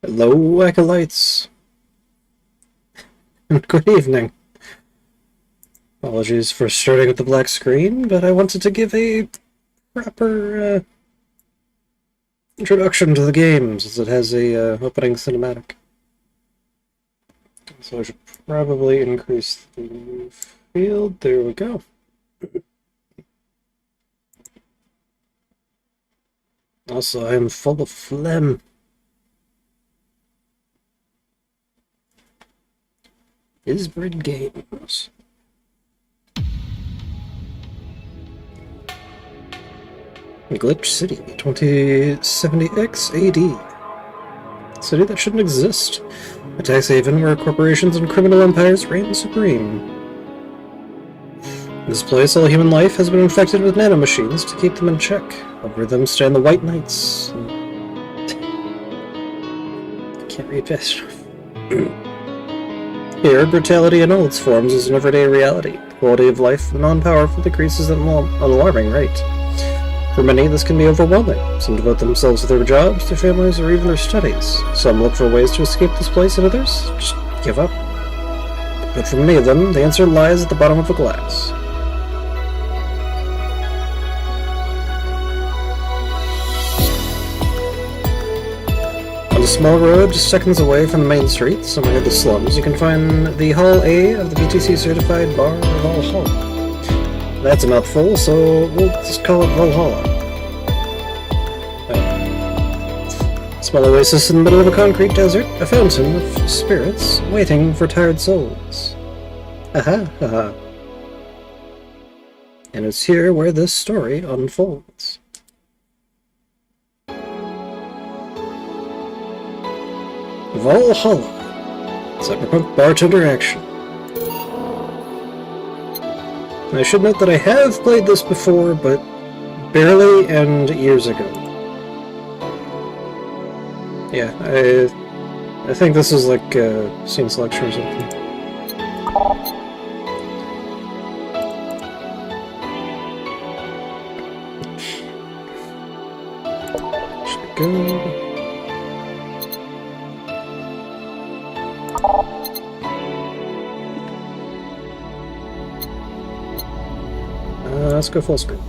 Hello, acolytes, and good evening. Apologies for starting with the black screen, but I wanted to give a proper introduction to the game, since it has a opening cinematic. So I should probably increase the field. There we go. Also, I am full of phlegm. Isbrid Games. Glitch City, 2070X AD. City that shouldn't exist. A tax haven where corporations and criminal empires reign supreme. In this place, all human life has been infected with nanomachines to keep them in check. Over them stand the White Knights. I can't read fast enough. Here, brutality in all its forms is an everyday reality. The quality of life of non-powerful decreases at an alarming rate. For many, this can be overwhelming. Some devote themselves to their jobs, their families, or even their studies. Some look for ways to escape this place, and others just give up. But for many of them, the answer lies at the bottom of the glass. On a small road just seconds away from the main street, somewhere near the slums, you can find the Hall A of the BTC-certified bar Valhalla. That's a mouthful, so we'll just call it Valhalla. Small oasis in the middle of a concrete desert, a fountain of spirits waiting for tired souls. Aha, aha. And it's here where this story unfolds. Valhalla. Cyberpunk bartender action. I should note that I have played this before, but barely and years ago. Yeah, I think this is like a scene selection or something. Should go. Let's go full screen.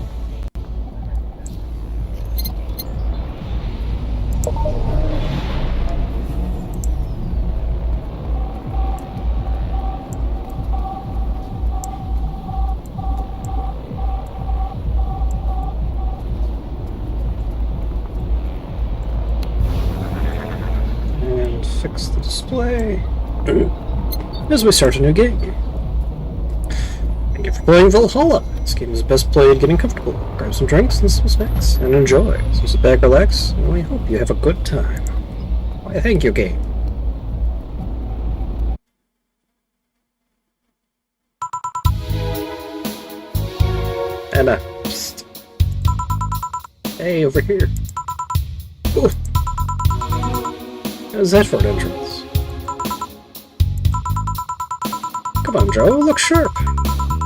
And fix the display as we start a new game. Thank you for playing Valhalla. This game is best played getting comfortable. Grab some drinks and some snacks and enjoy. So sit back, relax, and we hope you have a good time. Why, thank you, game. And psst. Hey, over here. Ooh. How's that for an entrance? Come on, Joe, look sharp.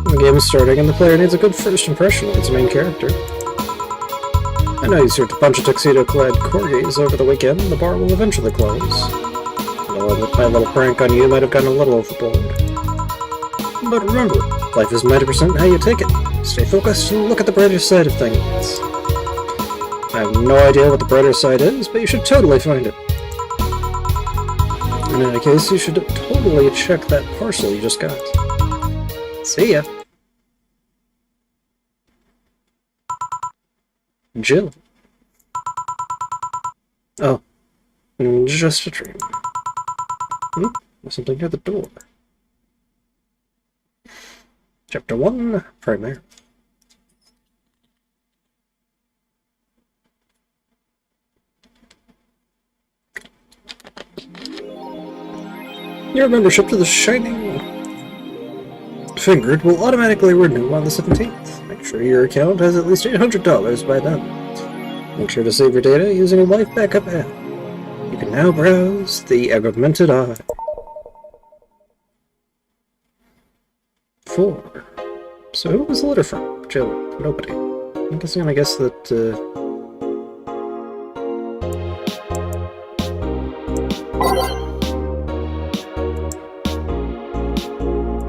The game is starting, and the player needs a good first impression of its main character. I know you served a bunch of tuxedo-clad corgis over the weekend. The bar will eventually close. My little prank on you might have gone a little overboard. But remember, life is 90% how you take it. Stay focused and look at the brighter side of things. I have no idea what the brighter side is, but you should totally find it. In any case, you should totally check that parcel you just got. See ya. Jill. Oh. Just a dream. There's something near the door. Chapter 1, Primary. Your membership to the Shining Fingered will automatically renew on the 17th. Make sure your account has at least $800 by then. Make sure to save your data using a life backup app. You can now browse the Augmented Eye. 4. So who was the letter from? Jill. Nobody. I'm guessing that,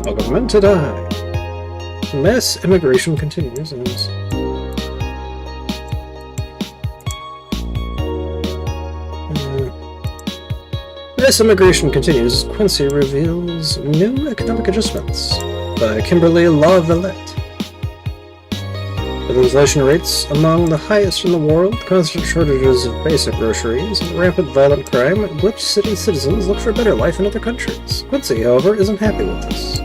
Augmented Eye. Mass immigration continues and mass immigration continues as Quincy reveals new economic adjustments by Kimberly La-Villette. With inflation rates among the highest in the world, constant shortages of basic groceries, and rampant violent crime, glitch city citizens look for a better life in other countries. Quincy, however, isn't happy with this.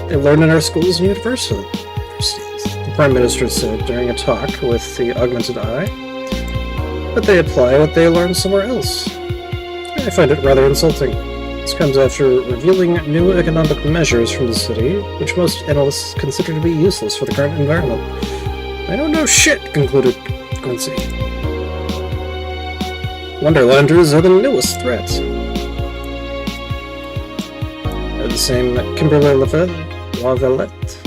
They learn in our schools and universities, the Prime Minister said during a talk with the Augmented Eye, but they apply what they learn somewhere else. I find it rather insulting. This comes after revealing new economic measures from the city, which most analysts consider to be useless for the current environment. I don't know shit, concluded Quincy. Wonderlanders are the newest threat. The same Kimberly La-Villette.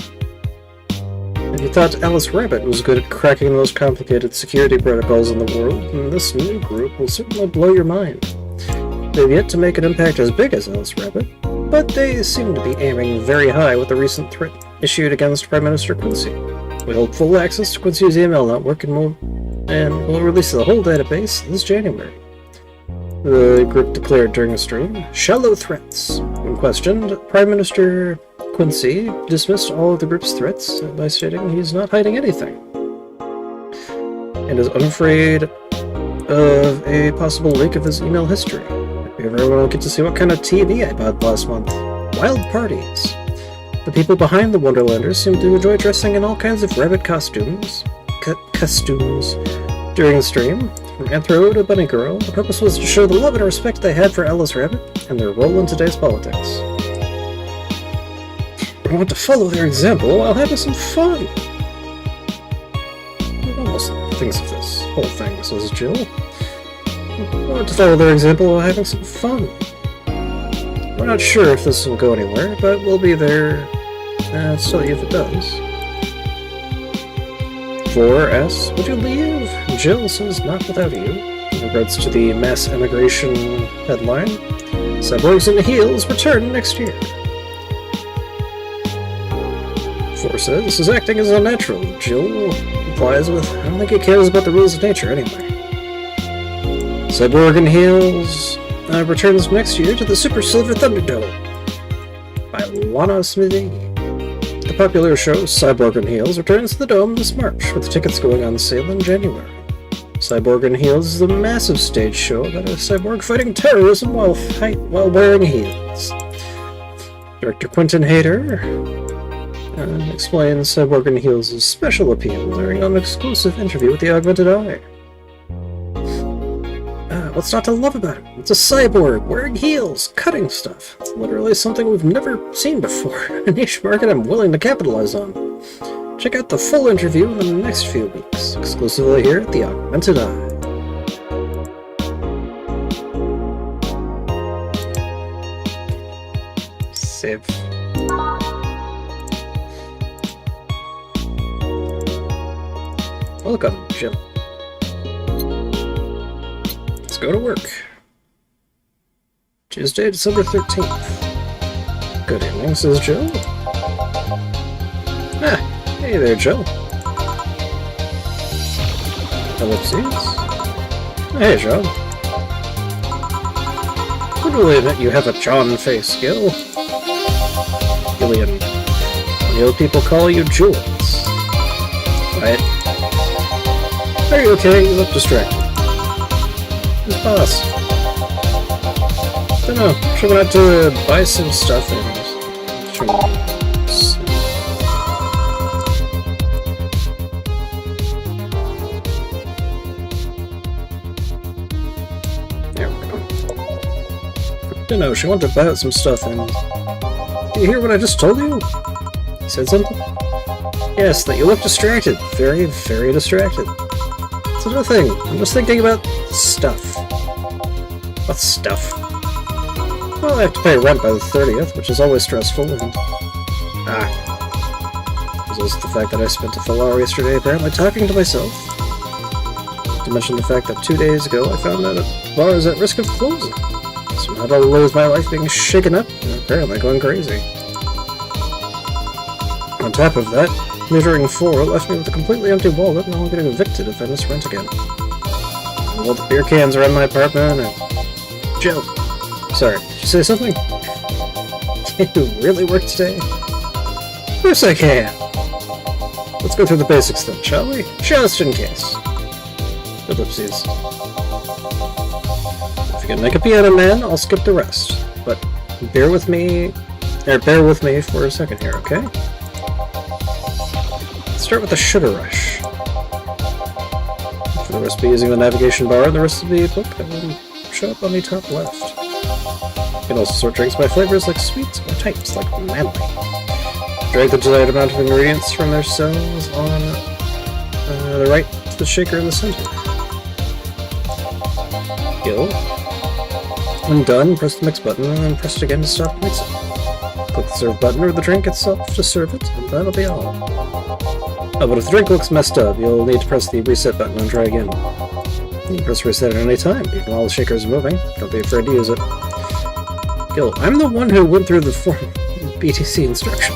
If you thought Alice Rabbit was good at cracking the most complicated security protocols in the world, then this new group will certainly blow your mind. They've yet to make an impact as big as Alice Rabbit, but they seem to be aiming very high with the recent threat issued against Prime Minister Quincy. We hold full access to Quincy's email network and we'll release the whole database this January. The group declared during a stream, "Shallow threats." When questioned, Prime Minister Quincy dismissed all of the group's threats by stating he's not hiding anything and is unafraid of a possible leak of his email history. If everyone will get to see what kind of TV I bought last month. Wild parties. The people behind the Wonderlanders seem to enjoy dressing in all kinds of rabbit costumes during the stream. From Anthro to Bunny Girl, the purpose was to show the love and respect they had for Alice Rabbit and their role in today's politics. I want to follow their example while having some fun. It almost thinks of this whole thing, says Jill. I want to follow their example while having some fun. We're not sure if this will go anywhere, but we'll be there to tell you if it does. 4S, would you leave? Jill says not without you. In regards to the mass immigration headline, Cyborgs in Heels return next year. 4 says, this is acting as unnatural. Jill replies with, I don't think he cares about the rules of nature anyway. Cyborg in Heels returns next year to the Super Silver Thunderdome by Lana Smithy. The popular show Cyborg in Heels returns to the Dome this March, with tickets going on sale in January. Cyborg in Heels is a massive stage show about a cyborg fighting terrorism while wearing heels. Director Quentin Hayter explains Cyborg in Heels' special appeal during an exclusive interview with the Augmented Eye. What's not to love about it? It's a cyborg, wearing heels, cutting stuff. It's literally something we've never seen before. A niche market I'm willing to capitalize on. Check out the full interview in the next few weeks, exclusively here at the Augmented Eye. Save. Welcome, Jill. Let's go to work. Tuesday, December 13th. Good evening, says Joe. Hey there, Joe. Ellipses. Hey, Joe. Would really admit you have a John face skill. Gillian. Real people call you Jules. Right? Are you okay? You look distracted. Who's boss? Don't know. Sure went out to buy some stuff and there we go. Don't know. She wanted to buy out some stuff and... Do you hear what I just told you? You said something? Yes, that you look distracted. Very, very distracted. It's another thing. I'm just thinking about stuff. What stuff? Well, I have to pay rent by the 30th, which is always stressful, and... There's also the fact that I spent a full hour yesterday apparently talking to myself. Not to mention the fact that 2 days ago I found out a bar is at risk of closing. This Not only is my life being shaken up, and apparently going crazy. On top of that, metering 4 left me with a completely empty wallet, and I'll get evicted if I miss rent again. All the beer cans around my apartment, and... Jill! Sorry, did you say something? Can you really work today? Of course I can! Let's go through the basics then, shall we? Just in case. Ellipses. If you can make a piano man, I'll skip the rest. But bear with me for a second here, okay? Let's start with the sugar rush. For the recipe using the navigation bar in the recipe book that will show up on the top left. You can also sort drinks by flavors like sweets or types like manly. Drag the desired amount of ingredients from their cells on the right to the shaker in the center. Gill. When done, press the mix button and then press it again to stop mixing. Click the serve button or the drink itself to serve it, and that'll be all. Oh, but if the drink looks messed up, you'll need to press the reset button and try again. You can press reset at any time, even while the shaker is moving. Don't be afraid to use it. Gil, I'm the one who went through the form BTC instruction.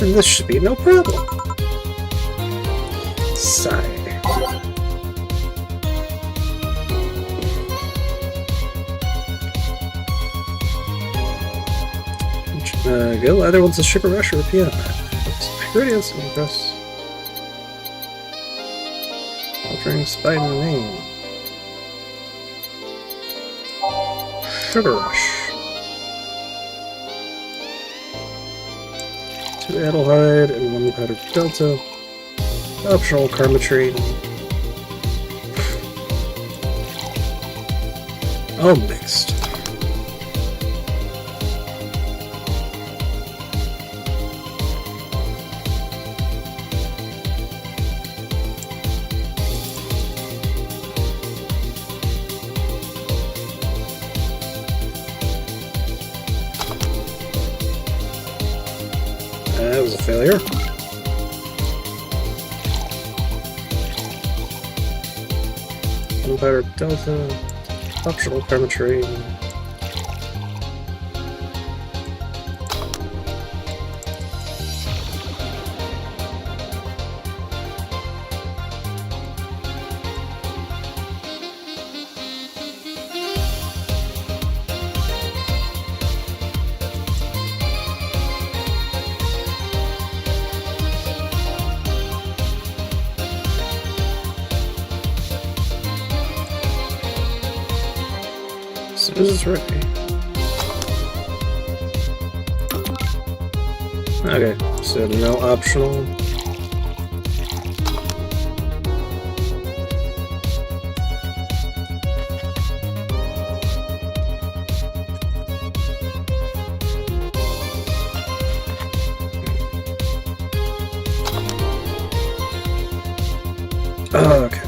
Then this should be no problem. Sigh. Gil, either wants a sugar rush or a piano man. Ingredients and press. Drinks by name. Sugar rush. 2 Adelhyde and 1 powdered delta. Optional karmatrine. All mixed. That was a failure. Empire Delta, optional karmatrine. As soon as it's ready. Okay, so no optional. Okay.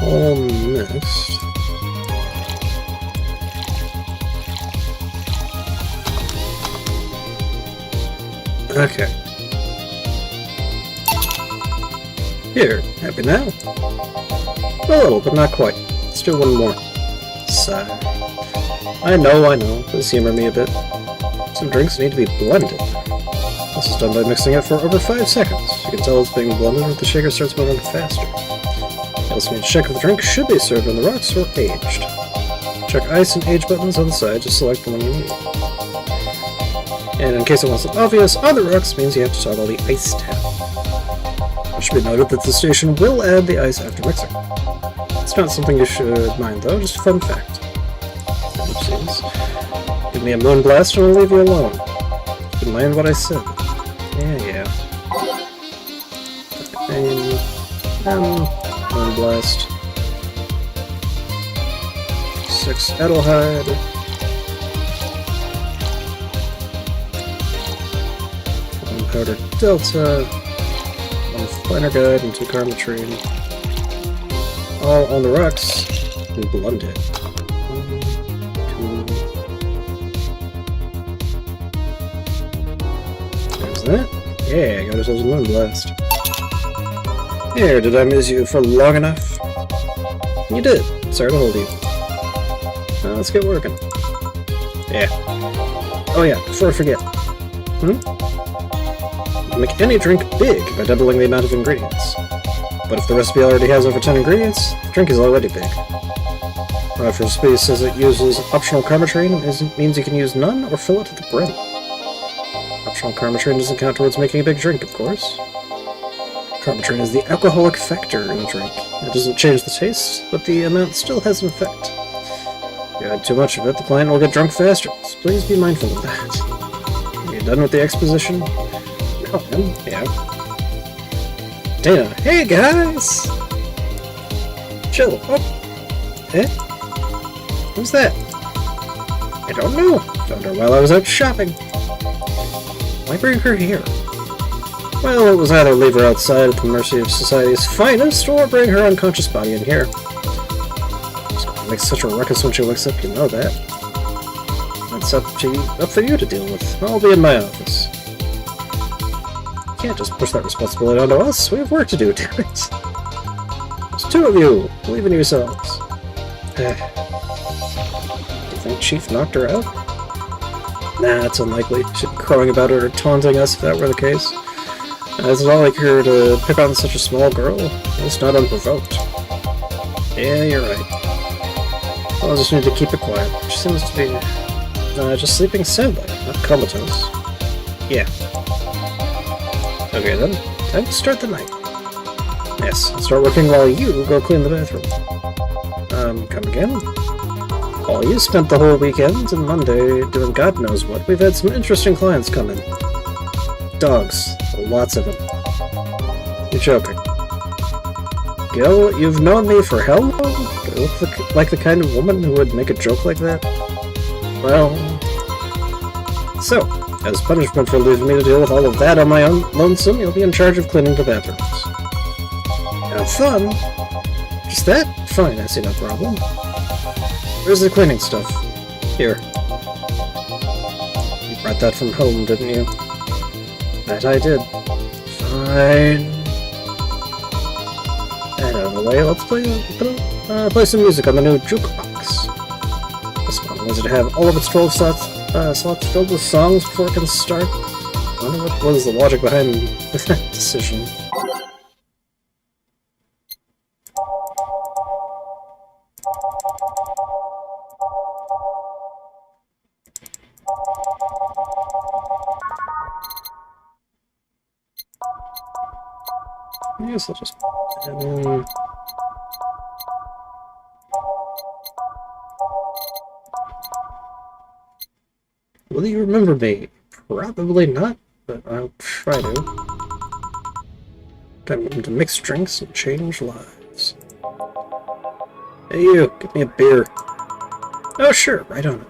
All mixed. Okay. Here, happy now? A little, but not quite. Let's do one more. Sigh. I know, please humor me a bit. Some drinks need to be blended. This is done by mixing it for over 5 seconds. You can tell it's being blended when the shaker starts moving faster. You also need to check if the drink should be served on the rocks or aged. Check ice and age buttons on the side to select the one you need. And in case it wasn't obvious, on the rocks means you have to toggle the ice tab. It should be noted that the station will add the ice after mixing. It's not something you should mind though, just a fun fact. Oopsies. Give me a moon blast and I'll leave you alone. Keep in mind what I said. Yeah. Moon blast. 6 Adelhyde. 1 powdered delta. 1 finer guide and 2 karmatrine. All on the rocks and blended. 1, 2. There's that. Yeah, got ourselves a moon blast. Here, did I miss you for long enough? You did. Sorry to hold you. Let's get working. Yeah. Oh yeah, before I forget. You can make any drink big by doubling the amount of ingredients. But if the recipe already has over 10 ingredients, the drink is already big. If the recipe says it uses optional karmatrine, it means you can use none or fill it to the brim. Optional karmatrine doesn't count towards making a big drink, of course. Karmatrine is the alcoholic factor in a drink. It doesn't change the taste, but the amount still has an effect. If you add too much of it, the client will get drunk faster, so please be mindful of that. Are you done with the exposition? No, man. Yeah. Dana, hey guys! Chill. Oh. Eh? Who's that? I don't know. Found her while I was out shopping. Why bring her here? Well, it was either leave her outside at the mercy of society's finest, or bring her unconscious body in here. It's going to make such a ruckus when she wakes up, you know that. That's up for you to deal with. I'll be in my office. You can't just push that responsibility onto us. We have work to do, damn it. There's two of you. Believe in yourselves. Do you think Chief knocked her out? Nah, it's unlikely. She'd be crowing about it or taunting us if that were the case. It's not like her to pick on such a small girl. It's not unprovoked. Yeah, you're right. I'll just need to keep it quiet. She seems to be just sleeping soundly, not comatose. Yeah. Okay then, time to start the night. Yes, I'll start working while you go clean the bathroom. Come again? While you spent the whole weekend and Monday doing God knows what, we've had some interesting clients come in. Dogs. Lots of them. You're joking. Gil, you've known me for how long? Do I look like the kind of woman who would make a joke like that? Well... So, as punishment for leaving me to deal with all of that on my own lonesome, you'll be in charge of cleaning the bathrooms. Have fun? Just that? Fine, I see no problem. Where's the cleaning stuff? Here. You brought that from home, didn't you? That I did. Fine. And out of the way, let's play some music on the new jukebox. This one was to have all of its 12 slots filled with songs before it can start. I wonder what was the logic behind that decision. I guess I'll just... Will you remember me? Probably not, but I'll try to. Time to mix drinks and change lives. Hey you, give me a beer. Oh sure, right on it.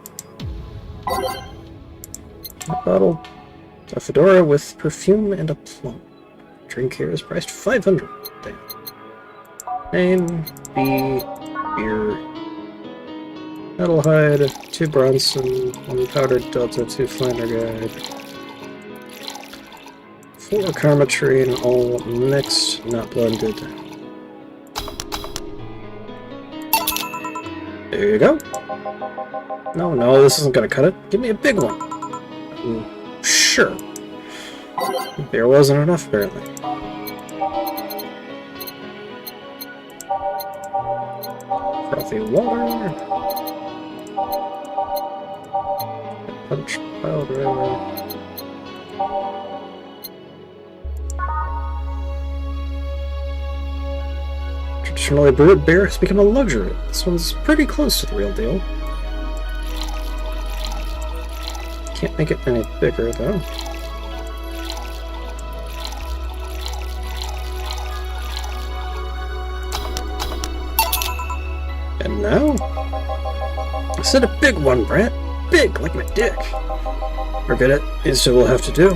A bottle, a fedora with perfume and a plum. Drink here is priced 500. Damn. Name, B, beer. Metalhide, 2 Bronson, 1 powdered Delta, 2 Flander Guide. 4 Karmatrine, all mixed, not blended. There you go. No, this isn't gonna cut it. Give me a big one. Sure. Beer wasn't enough, apparently. Frothy water. Punch powder. Traditionally brewed beer has become a luxury. This one's pretty close to the real deal. Can't make it any bigger, though. And now? I said a big one, Brett. Big, like my dick. Forget it. These two will have to do.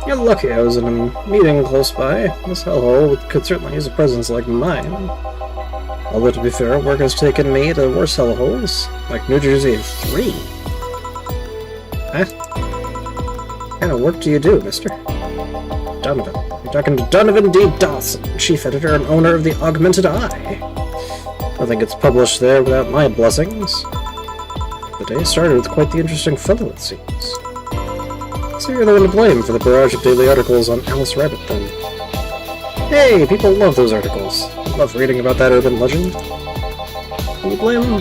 You're lucky I was in a meeting close by. This hellhole could certainly use a presence like mine. Although, to be fair, work has taken me to worse hellholes, like New Jersey 3. Huh? What kind of work do you do, mister? Donovan. You're talking to Donovan D. Dawson, chief editor and owner of the Augmented Eye. Nothing gets published there without my blessings. The day started with quite the interesting fellow, it seems. So you're the one to blame for the barrage of daily articles on Alice Rabbit, then. Hey, people love those articles. Love reading about that urban legend. Can you blame them?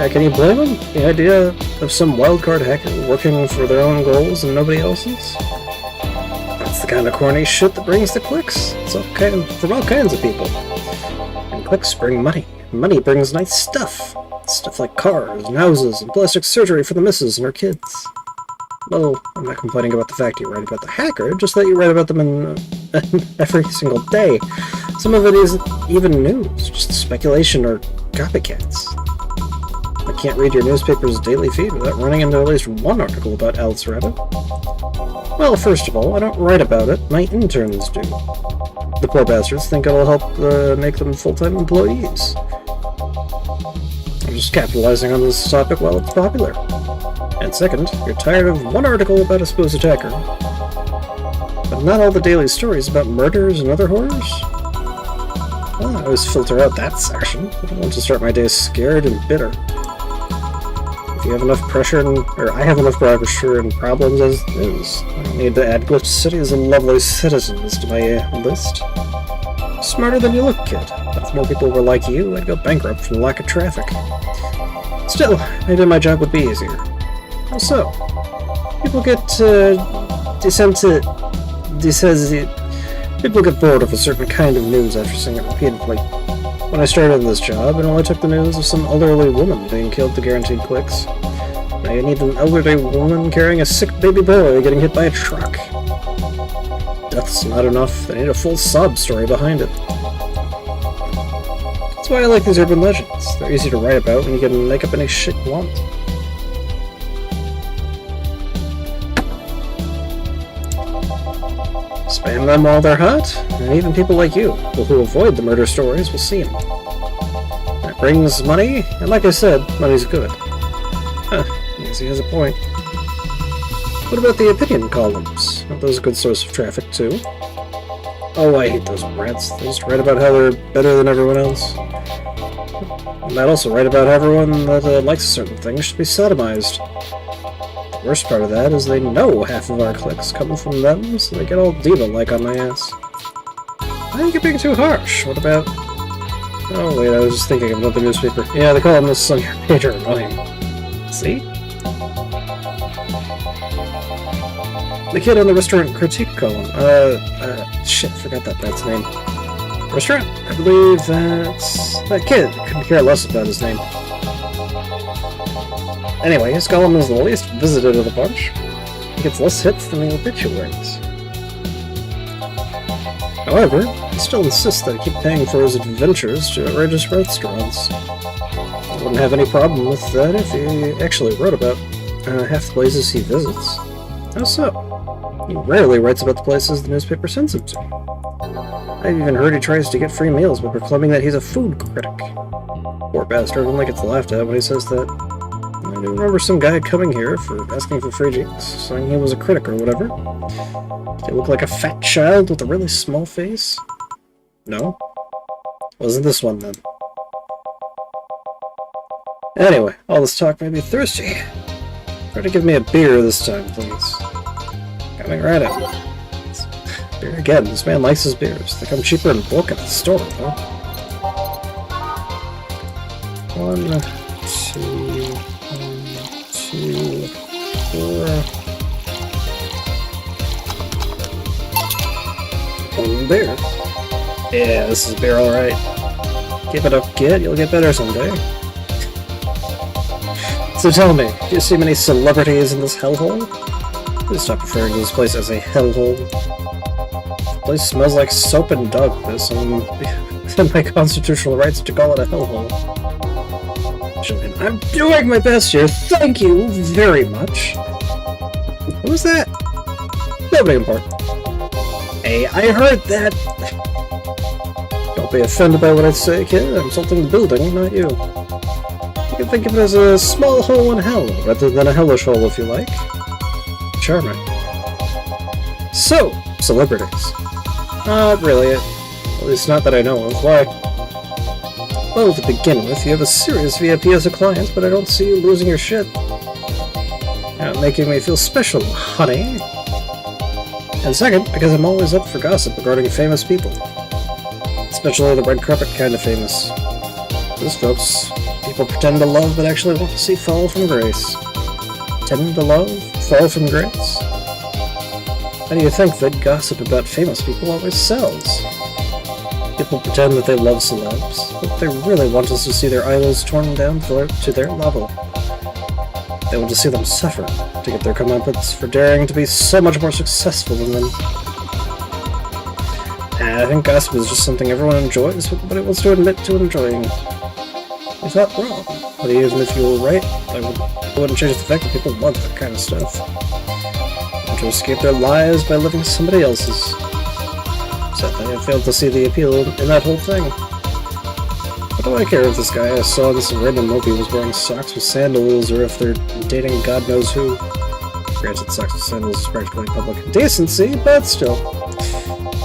Can you blame them? The idea of some wildcard hacker working for their own goals and nobody else's? That's the kind of corny shit that brings the clicks. It's from all kinds of people. And clicks bring money. Money brings nice stuff. Stuff like cars and houses and plastic surgery for the missus and her kids. Well, I'm not complaining about the fact you write about the hacker, just that you write about them in every single day. Some of it isn't even news, just speculation or copycats. I can't read your newspaper's daily feed without running into at least one article about Alice Rabbit. Well, first of all, I don't write about it, my interns do. The poor bastards think it'll help make them full-time employees. I'm just capitalizing on this topic while it's popular. And second, you're tired of one article about a supposed attacker, but not all the daily stories about murders and other horrors? Well, I always filter out that section. I don't want to start my day scared and bitter. If you have enough pressure, I have enough pressure and problems as is. I don't need to add Glitch City's lovely citizens to my list. Smarter than you look, kid. If more people were like you, I'd go bankrupt from lack of traffic. Still, maybe my job would be easier. How so? People get people get bored of a certain kind of news after seeing it repeatedly. When I started in this job, it only took the news of some elderly woman being killed to guaranteed clicks. Now you need an elderly woman carrying a sick baby boy getting hit by a truck. Death's not enough, they need a full sob story behind it. That's why I like these urban legends. They're easy to write about and you can make up any shit you want. Spam them while they're hot, and even people like you, people who avoid the murder stories, will see them. That brings money, and like I said, money's good. Huh, yes, he has a point. What about the opinion columns? Aren't those a good source of traffic, too? Oh, I hate those brats. They just write about how they're better than everyone else. And might also write about how everyone that likes a certain thing should be sodomized. The worst part of that is they know half of our clicks come from them, so they get all diva-like on my ass. I think you're being too harsh. What about... Oh wait, I was just thinking of another newspaper. Yeah, the columnists on your page are annoying. See? The kid on the restaurant critique column. Shit, forgot that bat's name. Restaurant? I believe that's... that kid. Couldn't care less about his name. Anyway, his column is the least visited of the bunch. He gets less hits than the obituaries. However, he still insists that I keep paying for his adventures to outrageous restaurants. I wouldn't have any problem with that if he actually wrote about half the places he visits. How so? He rarely writes about the places the newspaper sends him to. I've even heard he tries to get free meals by proclaiming that he's a food critic. Poor bastard only gets laughed at when he says that. I do remember some guy coming here for asking for free drinks, saying he was a critic or whatever. Did he look like a fat child with a really small face? No? Wasn't this one then? Anyway, all this talk made me thirsty. Try to give me a beer this time, please. Coming right out. Beer again, this man likes his beers. They come cheaper in bulk at the store, though. 1, 2, 4. One beer. Yeah, this is beer alright. Keep it up, kid. You'll get better someday. So tell me, do you see many celebrities in this hellhole? Please stop referring to this place as a hellhole. The place smells like soap and dog piss, and within my constitutional rights to call it a hellhole. I'm doing my best here, thank you very much. What was that? Nobody important. Hey, I heard that. Don't be offended by what I say, kid. I'm insulting the building, not you. You can think of it as a small hole in hell, rather than a hellish hole if you like. Charming. So, celebrities. Not really. At least not that I know of. Why? Well, to begin with, you have a serious VIP as a client, but I don't see you losing your shit. You're making me feel special, honey. And second, because I'm always up for gossip regarding famous people. Especially the red carpet kind of famous. Those folks, people pretend to love but actually want to see fall from grace. Pretend to love, fall from grace? How do you think that gossip about famous people always sells? People pretend that they love celebs, but they really want us to see their idols torn down to their level. They want to see them suffer, to get their comeuppance for daring to be so much more successful than them. I think gossip is just something everyone enjoys, but nobody wants to admit to enjoying. Is that wrong? But even if you were right, I wouldn't change the fact that people love that kind of stuff. They want to escape their lives by living somebody else's. Sadly, I failed to see the appeal in that whole thing. What do I care if this guy I saw in some random movie was wearing socks with sandals, or if they're dating God knows who? Granted, socks with sandals is practically public indecency, but still.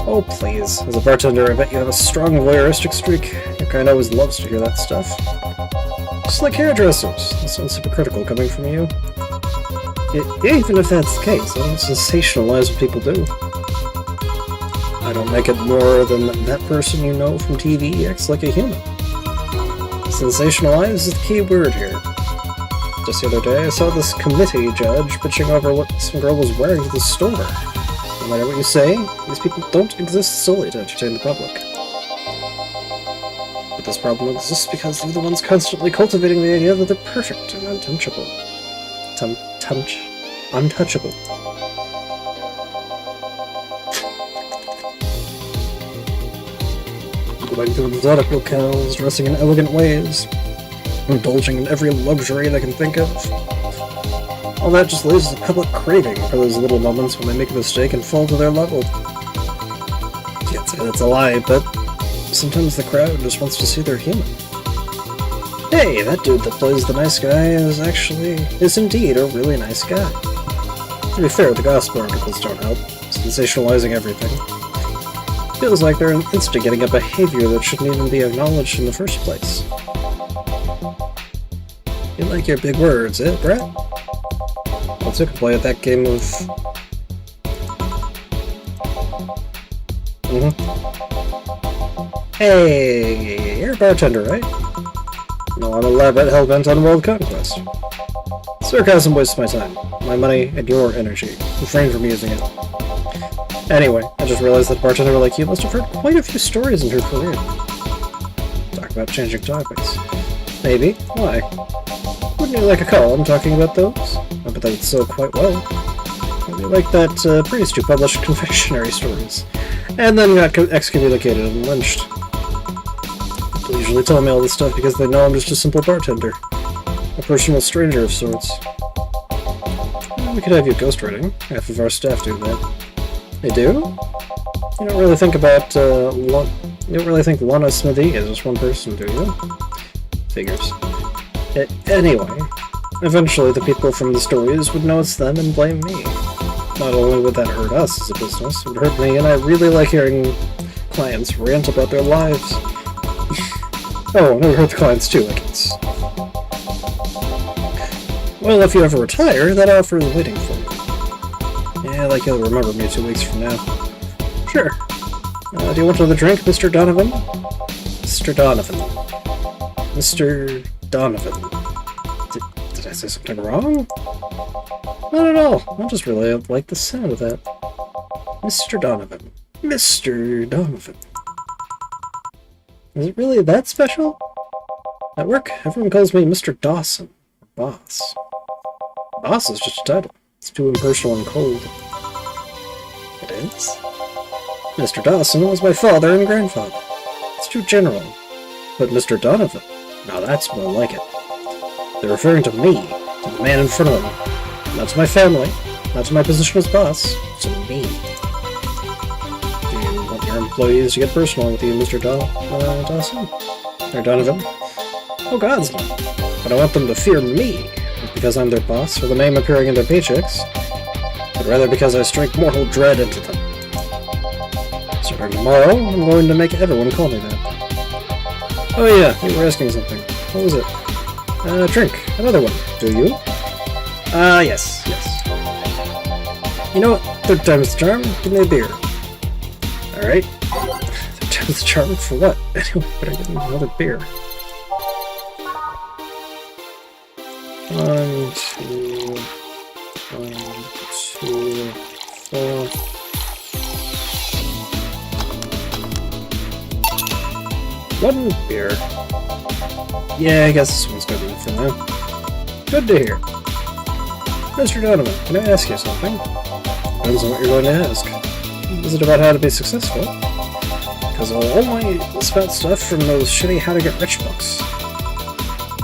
Oh please, as a bartender I bet you have a strong voyeuristic streak. Your kind always loves to hear that stuff. Just like hairdressers. That sounds hypocritical coming from you. Even if that's the case, I don't sensationalize what people do. I don't make it more than that person you know from TV acts like a human. Sensationalize is the key word here. Just the other day, I saw this committee judge bitching over what some girl was wearing to the store. No matter what you say, these people don't exist solely to entertain the public. But this problem exists because they're the ones constantly cultivating the idea that they're perfect and untouchable. Untouchable. Going to exotic locales, dressing in elegant ways, indulging in every luxury they can think of. All that just leaves a public craving for those little moments when they make a mistake and fall to their level. You can't say that's a lie, but sometimes the crowd just wants to see they're human. Hey, that dude that plays the nice guy is indeed a really nice guy. To be fair, the gospel articles don't help, sensationalizing everything. Feels like they're instigating a behavior that shouldn't even be acknowledged in the first place. You like your big words, eh, Brett? Let's take a play at that game of... Hey, you're a bartender, right? No, I'm elaborate hellbent on world conquest. Sarcasm wastes my time, my money, and your energy. Refrain from using it. Anyway, I just realized that a bartender like you must have heard quite a few stories in her career. Talk about changing topics. Maybe. Why? Wouldn't you like a column talking about those? I bet that's so quite well. Maybe like that priest who published confectionery stories, and then got excommunicated and lynched. People usually tell me all this stuff because they know I'm just a simple bartender. A personal stranger of sorts. Well, we could have you ghostwriting. Half of our staff do that. They do? You don't really think about, you don't really think Lana Smithy is just one person, do you? Figures. Anyway, eventually the people from the stories would know it's them and blame me. Not only would that hurt us as a business, it would hurt me, and I really like hearing clients rant about their lives. Oh, and it would hurt the clients too, I guess. Well, if you ever retire, that offer is waiting for you. Yeah, like you'll remember me 2 weeks from now. Sure. Do you want another drink, Mr. Donovan? Mr. Donovan. Mr. Donovan. Did I say something wrong? Not at all. I just really like the sound of that. Mr. Donovan. Mr. Donovan. Is it really that special? At work, everyone calls me Mr. Dawson. Boss. Boss is just a title. It's too impersonal and cold. It is? Mr. Dawson was my father and grandfather. It's too general. But Mr. Donovan, now that's more like it. They're referring to me, to the man in front of them. Not to my family, not to my position as boss, to me. Do you want your employees to get personal with you, Mr. Dawson? Or Donovan? Oh gods no. But I want them to fear me. Because I'm their boss, or the name appearing in their paychecks, but rather because I strike mortal dread into them. Starting tomorrow, I'm going to make everyone call me that. Oh yeah, you were asking something. What was it? Drink. Another one. Do you? Yes. You know what? Third time's the charm. Give me a beer. Alright. Third time's the charm for what? Anyway, better get me another beer. 1, 2, 4. One beer. Yeah, I guess this one's good enough for now. Good to hear. Mr. Donovan, can I ask you something? Depends on what you're going to ask. Is it about how to be successful? Because I'll only spout stuff from those shitty how to get rich books.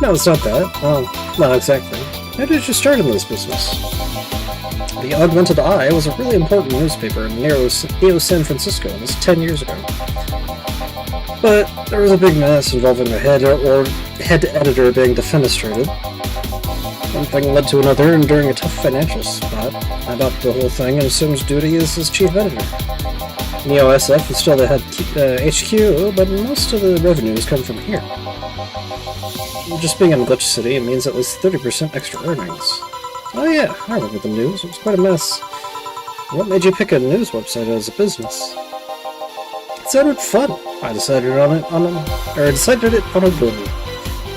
No, it's not that. Well, not exactly. How did you start in this business? The Augmented Eye was a really important newspaper in Neo San Francisco. It was 10 years ago. But there was a big mess involving the head editor being defenestrated. One thing led to another, and during a tough financial spot, I dropped the whole thing and assumed duty as his chief editor. Neo SF is still the head HQ, but most of the revenues come from here. Just being in Glitch City means at least 30% extra earnings. Oh yeah, I remember the news. It was quite a mess. What made you pick a news website as a business? It sounded fun. I decided it on a whim.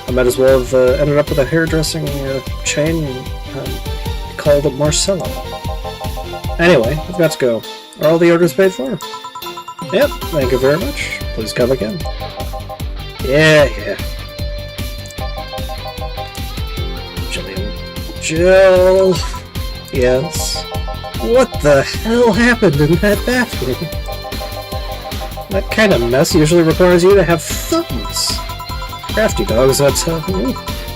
I might as well have ended up with a hairdressing chain called Marcello. Anyway, I've got to go. Are all the orders paid for? Yep, thank you very much. Please come again. Yeah. Jill. Yes. What the hell happened in that bathroom? That kind of mess usually requires you to have thumbs. Crafty dogs, that's how you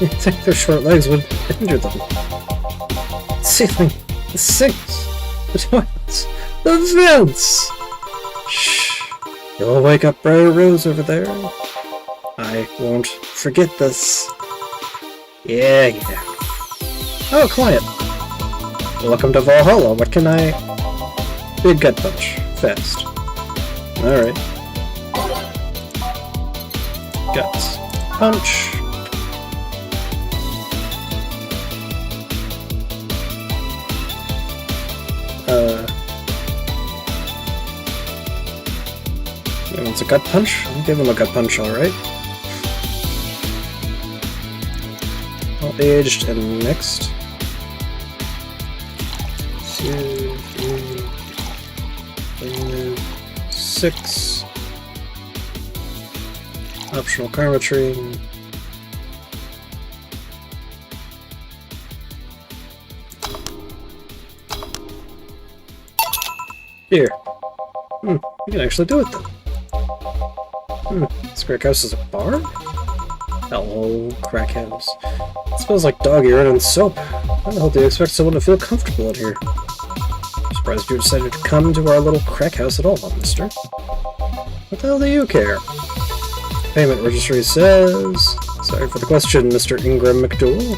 think their short legs would injure them. The ceiling, the sinks, the toilets, the vents! Shh. You'll wake up Briar Rose over there. I won't forget this. Yeah. Oh, client. Welcome to Valhalla. What can I... Big gut punch. Fast. Alright. Guts. Punch. He wants a gut punch? I'll give him a gut punch, alright. All aged and mixed. 2, 3, 4, 6. Optional karma tree. Here. You can actually do it then. This crack house is a bar? Hello, crack house. It smells like dog urine and soap. How the hell do you expect someone to feel comfortable in here? I'm surprised you decided to come to our little crack house at all, mister. What the hell do you care? Payment registry says... Sorry for the question, Mr. Ingram McDougal.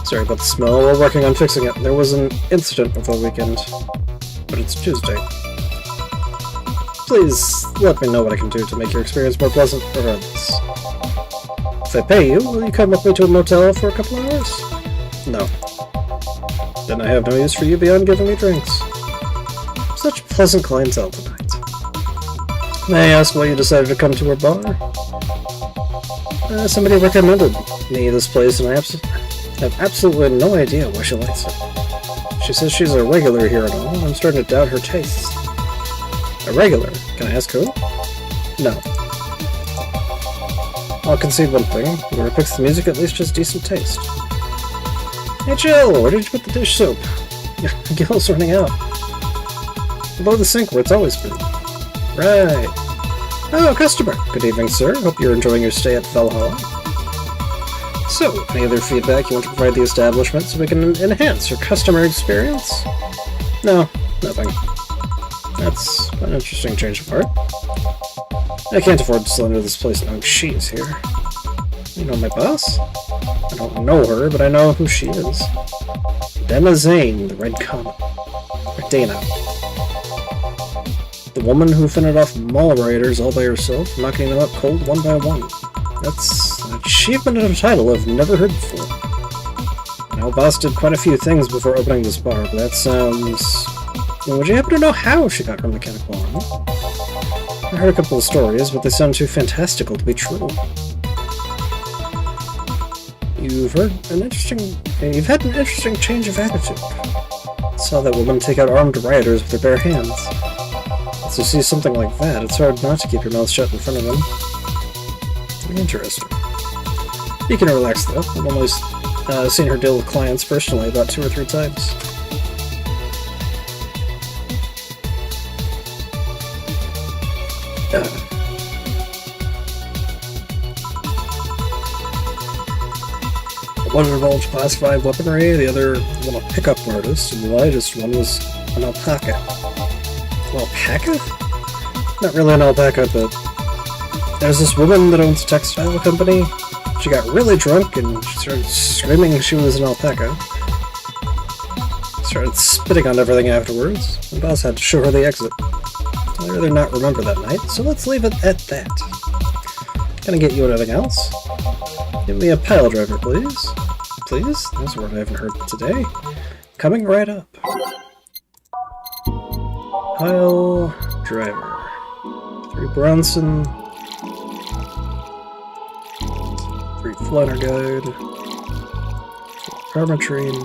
Sorry about the smell, we're working on fixing it. There was an incident over the weekend. But it's Tuesday. Please let me know what I can do to make your experience more pleasant regardless. If I pay you, will you come with me to a motel for a couple of hours? No. Then I have no use for you beyond giving me drinks. Such pleasant clientele tonight. May I ask why you decided to come to our bar? Somebody recommended me this place, and I have absolutely no idea why she likes it. She says she's a regular here and all, and I'm starting to doubt her tastes. A regular? Can I ask who? No. I'll concede one thing. Whoever picks the music at least has decent taste. Hey Jill, where did you put the dish soap? Gil's running out. Below the sink where it's always been. Right. Oh, customer. Good evening, sir. Hope you're enjoying your stay at Valhalla. So, any other feedback you want to provide the establishment so we can enhance your customer experience? No, nothing. That's an interesting change of heart. I can't afford to slander this place knowing she is here. You know my boss? I don't know her, but I know who she is. Dana Zane, the Red Comet. Or Dana. The woman who fended off mall rioters all by herself, knocking them out cold one by one. That's an achievement and a title I've never heard before. I know Boss did quite a few things before opening this bar, but that sounds... Would you happen to know how she got her mechanical arm? I heard a couple of stories, but they sound too fantastical to be true. You've had an interesting change of attitude. I saw that woman take out armed rioters with her bare hands. Once you see something like that, it's hard not to keep your mouth shut in front of them. Interesting. You can relax though. I've only seen her deal with clients personally about 2 or 3 times. One involved Class 5 weaponry, the other one a pickup artist, and the lightest one was an alpaca. An alpaca? Not really an alpaca, but there's this woman that owns a textile company. She got really drunk and she started screaming she was an alpaca. Started spitting on everything afterwards. The boss had to show her the exit. I'd rather not remember that night, so let's leave it at that. Can I get you anything else? Give me a pile driver, please. Please? That's a word I haven't heard today. Coming right up. Pile driver. 3 Bronson. 3 Flannerguide. 4 Permatrine.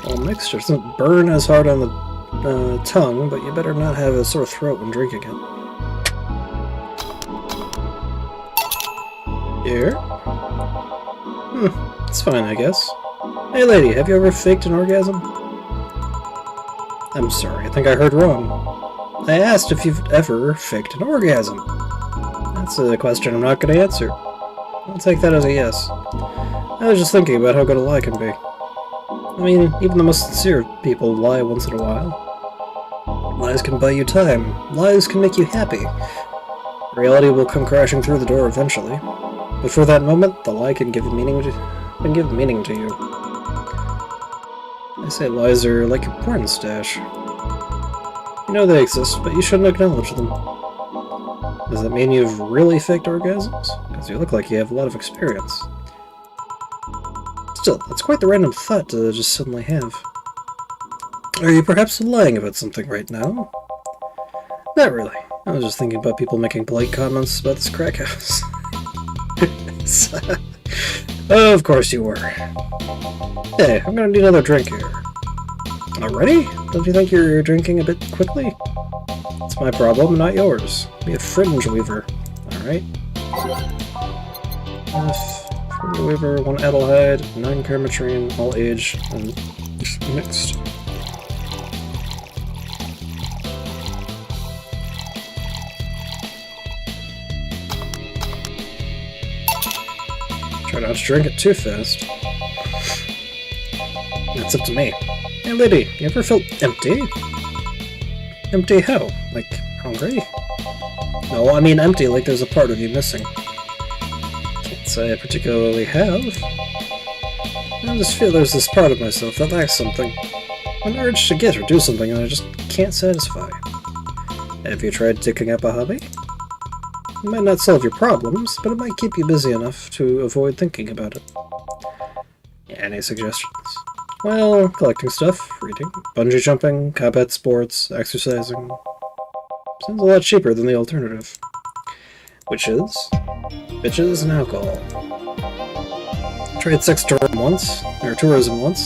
All mixed. It doesn't burn as hard on the tongue, but you better not have a sore throat when drinking it. Here? It's fine, I guess. Hey lady, have you ever faked an orgasm? I'm sorry, I think I heard wrong. I asked if you've ever faked an orgasm. That's a question I'm not going to answer. I'll take that as a yes. I was just thinking about how good a lie can be. I mean, even the most sincere people lie once in a while. Lies can buy you time. Lies can make you happy. Reality will come crashing through the door eventually. But for that moment, the lie can give meaning to you. I say lies are like your porn stash. You know they exist, but you shouldn't acknowledge them. Does that mean you've really faked orgasms? Because you look like you have a lot of experience. Still, that's quite the random thought to just suddenly have. Are you perhaps lying about something right now? Not really. I was just thinking about people making polite comments about this crack house. Of course you were. Hey, I'm gonna need another drink here. Already? Don't you think you're drinking a bit quickly? It's my problem, not yours. Be a fringe weaver. Alright. Fringe weaver, 1 Adelheid, 9 Permatrine, all age, and mixed. Try not to drink it too fast. That's up to me. Hey lady, you ever felt empty? Empty how? Like, hungry? No, I mean empty like there's a part of you missing. Can't say I particularly have. I just feel there's this part of myself that lacks something. An urge to get or do something that I just can't satisfy. Have you tried taking up a hobby? It might not solve your problems, but it might keep you busy enough to avoid thinking about it. Any suggestions? Well, collecting stuff, reading, bungee jumping, combat sports, exercising. Sounds a lot cheaper than the alternative. Which is? Bitches and alcohol. I tried sex tourism once.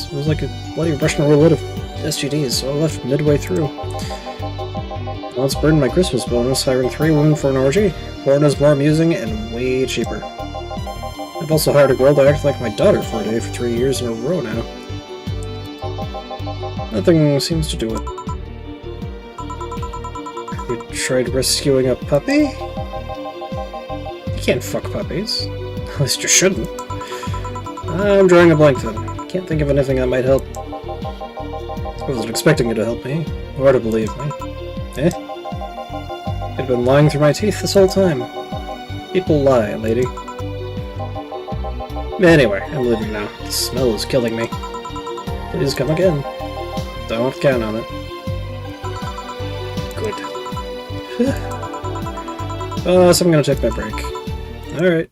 It was like a bloody Russian roulette of STDs, so I left midway through. I once burned my Christmas bonus hiring 3 women for an orgy. Porn is more amusing and way cheaper. I've also hired a girl to act like my daughter for a day for 3 years in a row now. Nothing seems to do it. Have you tried rescuing a puppy? You can't fuck puppies. At least you shouldn't. I'm drawing a blank then. Can't think of anything that might help. I wasn't expecting you to help me, or to believe me. Eh? I've been lying through my teeth this whole time. People lie, lady. Anyway, I'm leaving now. The smell is killing me. Please come again. Don't count on it. So I'm gonna take my break. Alright.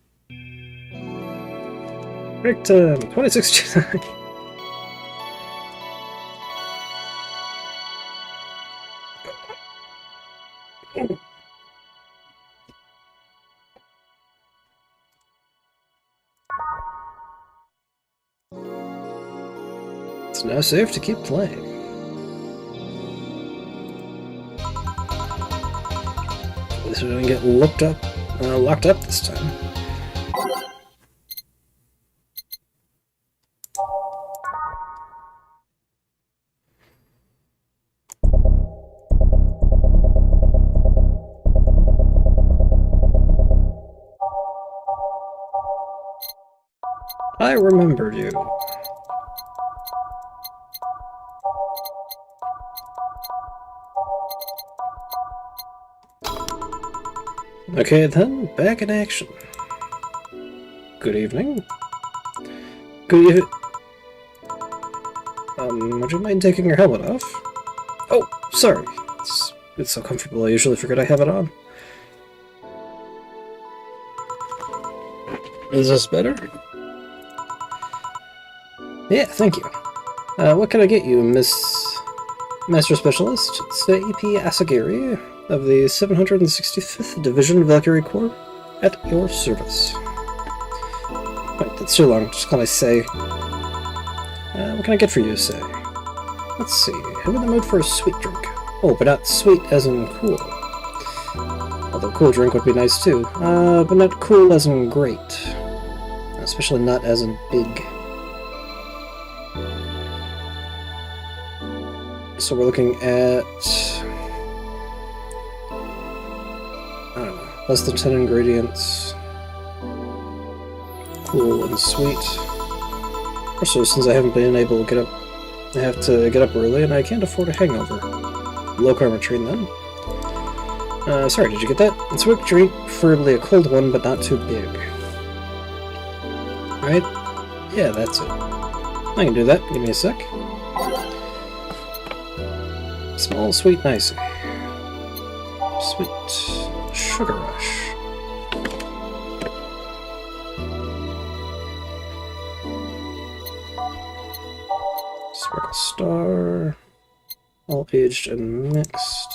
Break time, 2069. It's now safe to keep playing. At least we don't get locked up this time. I remembered you. Okay then, back in action. Good evening. Good evening. Would you mind taking your helmet off? Oh, sorry. It's so comfortable, I usually forget I have it on. Is this better? Yeah, thank you. What can I get you, Master Specialist? C.P. Asagiri of the 765th Division Valkyrie Corps, at your service. Wait, that's too long. Just call I Say. What can I get for you, Say? Let's see. I'm in the mood for a sweet drink. Oh, but not sweet as in cool. Although cool drink would be nice too. But not cool as in great. Especially not as in big. So we're looking at... I don't know, less than 10 ingredients. Cool and sweet. Or so, since I haven't been able to get up. I have to get up early and I can't afford a hangover. Low karma train then. Sorry, did you get that? It's a quick drink, preferably a cold one, but not too big. Right? Yeah, that's it. I can do that. Give me a sec. Small, sweet, nice. Sweet sugar rush. Sparkle Star. All aged and mixed.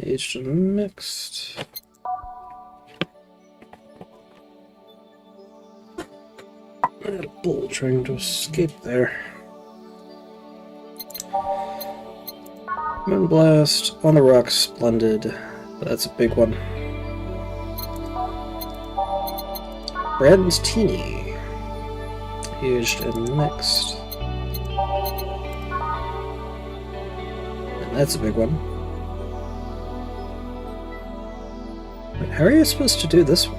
Aged and mixed. I had a bull trying to escape there. Moonblast, on the rocks, splendid. That's a big one. Brand's Teeny. Aged and mixed. And that's a big one. Wait, how are you supposed to do this one?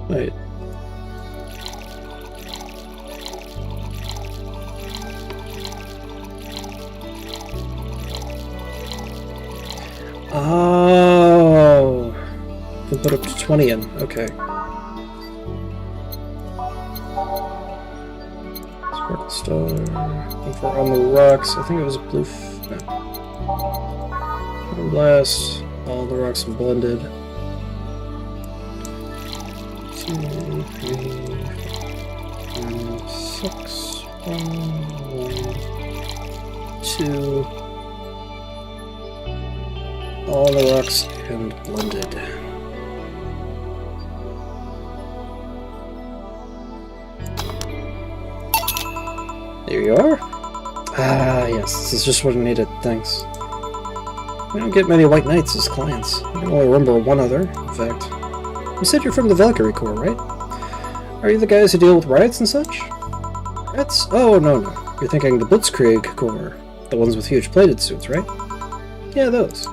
Wait. Oh, we put up to 20 in. Okay. Sparkle Star. And for on the rocks, I think it was a blue. No. Blast. All the rocks are blended. 2, 3, 4, 6, 1, 2. All the rocks and blended. There you are. Ah, yes, this is just what I needed. Thanks. We don't get many White Knights as clients. I can only remember one other, in fact. You said you're from the Valkyrie Corps, right? Are you the guys who deal with riots and such? Riots? Oh, no. You're thinking the Blitzkrieg Corps. The ones with huge plated suits, right? Yeah, those.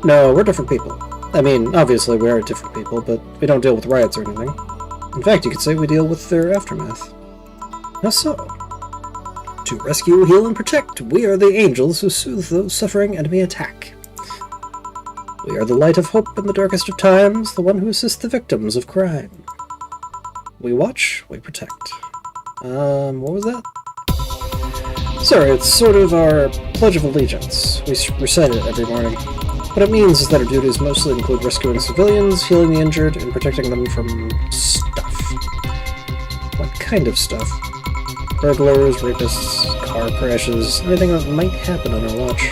No, we're different people. I mean, obviously we are different people, but we don't deal with riots or anything. In fact, you could say we deal with their aftermath. How so? To rescue, heal, and protect, we are the angels who soothe those suffering enemy attack. We are the light of hope in the darkest of times, the one who assists the victims of crime. We watch, we protect. What was that? Sorry, it's sort of our Pledge of Allegiance. We recite it every morning. What it means is that our duties mostly include rescuing civilians, healing the injured, and protecting them from stuff. What kind of stuff? Burglars, rapists, car crashes, anything that might happen on our watch.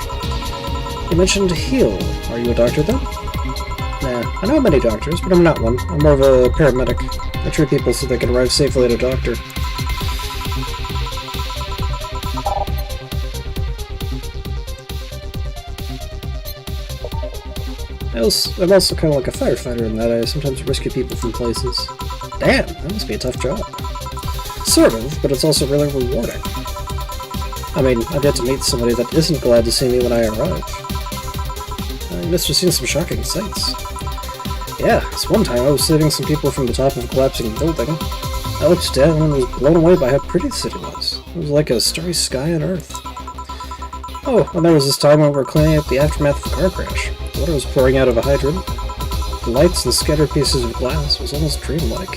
You mentioned heal. Are you a doctor then? Nah, I know many doctors, but I'm not one. I'm more of a paramedic. I treat people so they can arrive safely at a doctor. I'm also kind of like a firefighter in that I sometimes rescue people from places. Damn, that must be a tough job. Sort of, but it's also really rewarding. I mean, I've yet to meet somebody that isn't glad to see me when I arrive. You must have seen some shocking sights. Yeah, this one time I was saving some people from the top of a collapsing building. I looked down and was blown away by how pretty the city was. It was like a starry sky on Earth. Oh, and there was this time when we were cleaning up the aftermath of a car crash. Water was pouring out of a hydrant. The lights and scattered pieces of glass was almost dreamlike.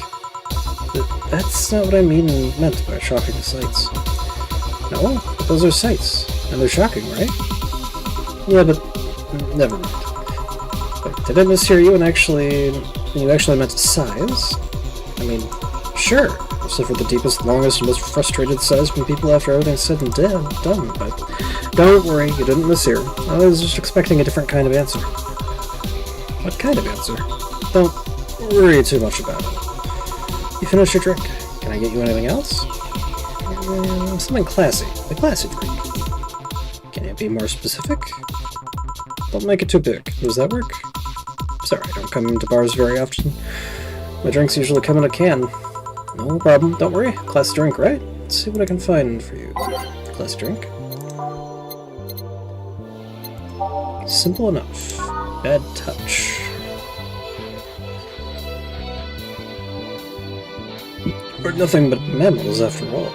But that's not what I meant by shocking sights. No, but those are sights, and they're shocking, right? Yeah, but never mind. Wait, did I mishear you and you actually meant sighs? I mean, sure, except for the deepest, longest, and most frustrated sighs from people after everything's said and done, but don't worry, you didn't mishear. I was just expecting a different kind of answer. What kind of answer? Don't worry too much about it. You finished your drink. Can I get you anything else? Something classy. A classy drink. Can you be more specific? Don't make it too big. Does that work? Sorry, I don't come into bars very often. My drinks usually come in a can. No problem. Don't worry. Classy drink, right? Let's see what I can find for you. Classy drink. Simple enough. Bad touch. We're nothing but mammals after all.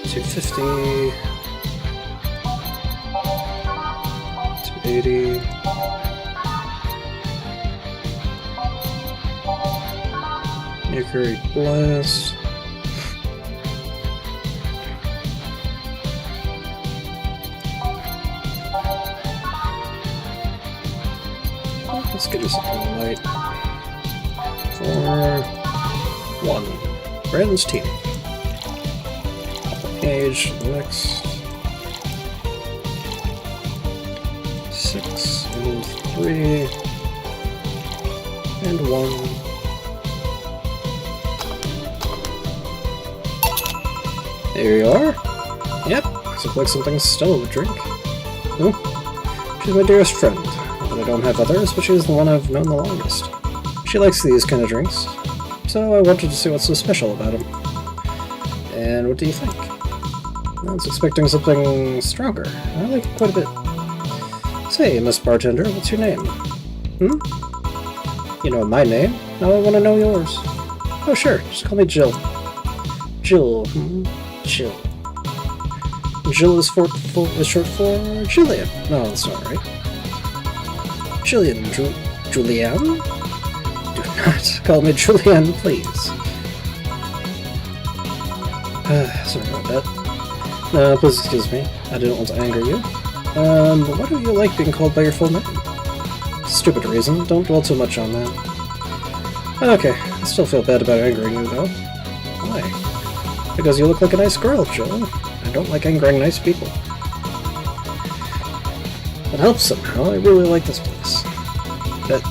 $2.50. $2.80. Mercury Blast. Let's get us something light. For $1. Brandon's team. Page, next. 6 and 3 and 1. There you are. Yep, looks like something Stella would drink. Oh, she's my dearest friend. I don't have others, but she's the one I've known the longest. She likes these kind of drinks, so I wanted to see what's so special about them. And what do you think? I was expecting something stronger. I like it quite a bit. Say, Miss Bartender, what's your name? You know my name? Now I want to know yours. Oh sure, just call me Jill. Jill, Jill. Jill is short for Jillian. No, that's not right. Jillian, Julianne? Do not call me Julianne, please. Sorry about that. Please excuse me. I didn't want to anger you. Why don't you like being called by your full name? Stupid reason. Don't dwell too much on that. Okay, I still feel bad about angering you, though. Why? Because you look like a nice girl, Jill. I don't like angering nice people. It helps somehow. I really like this place. That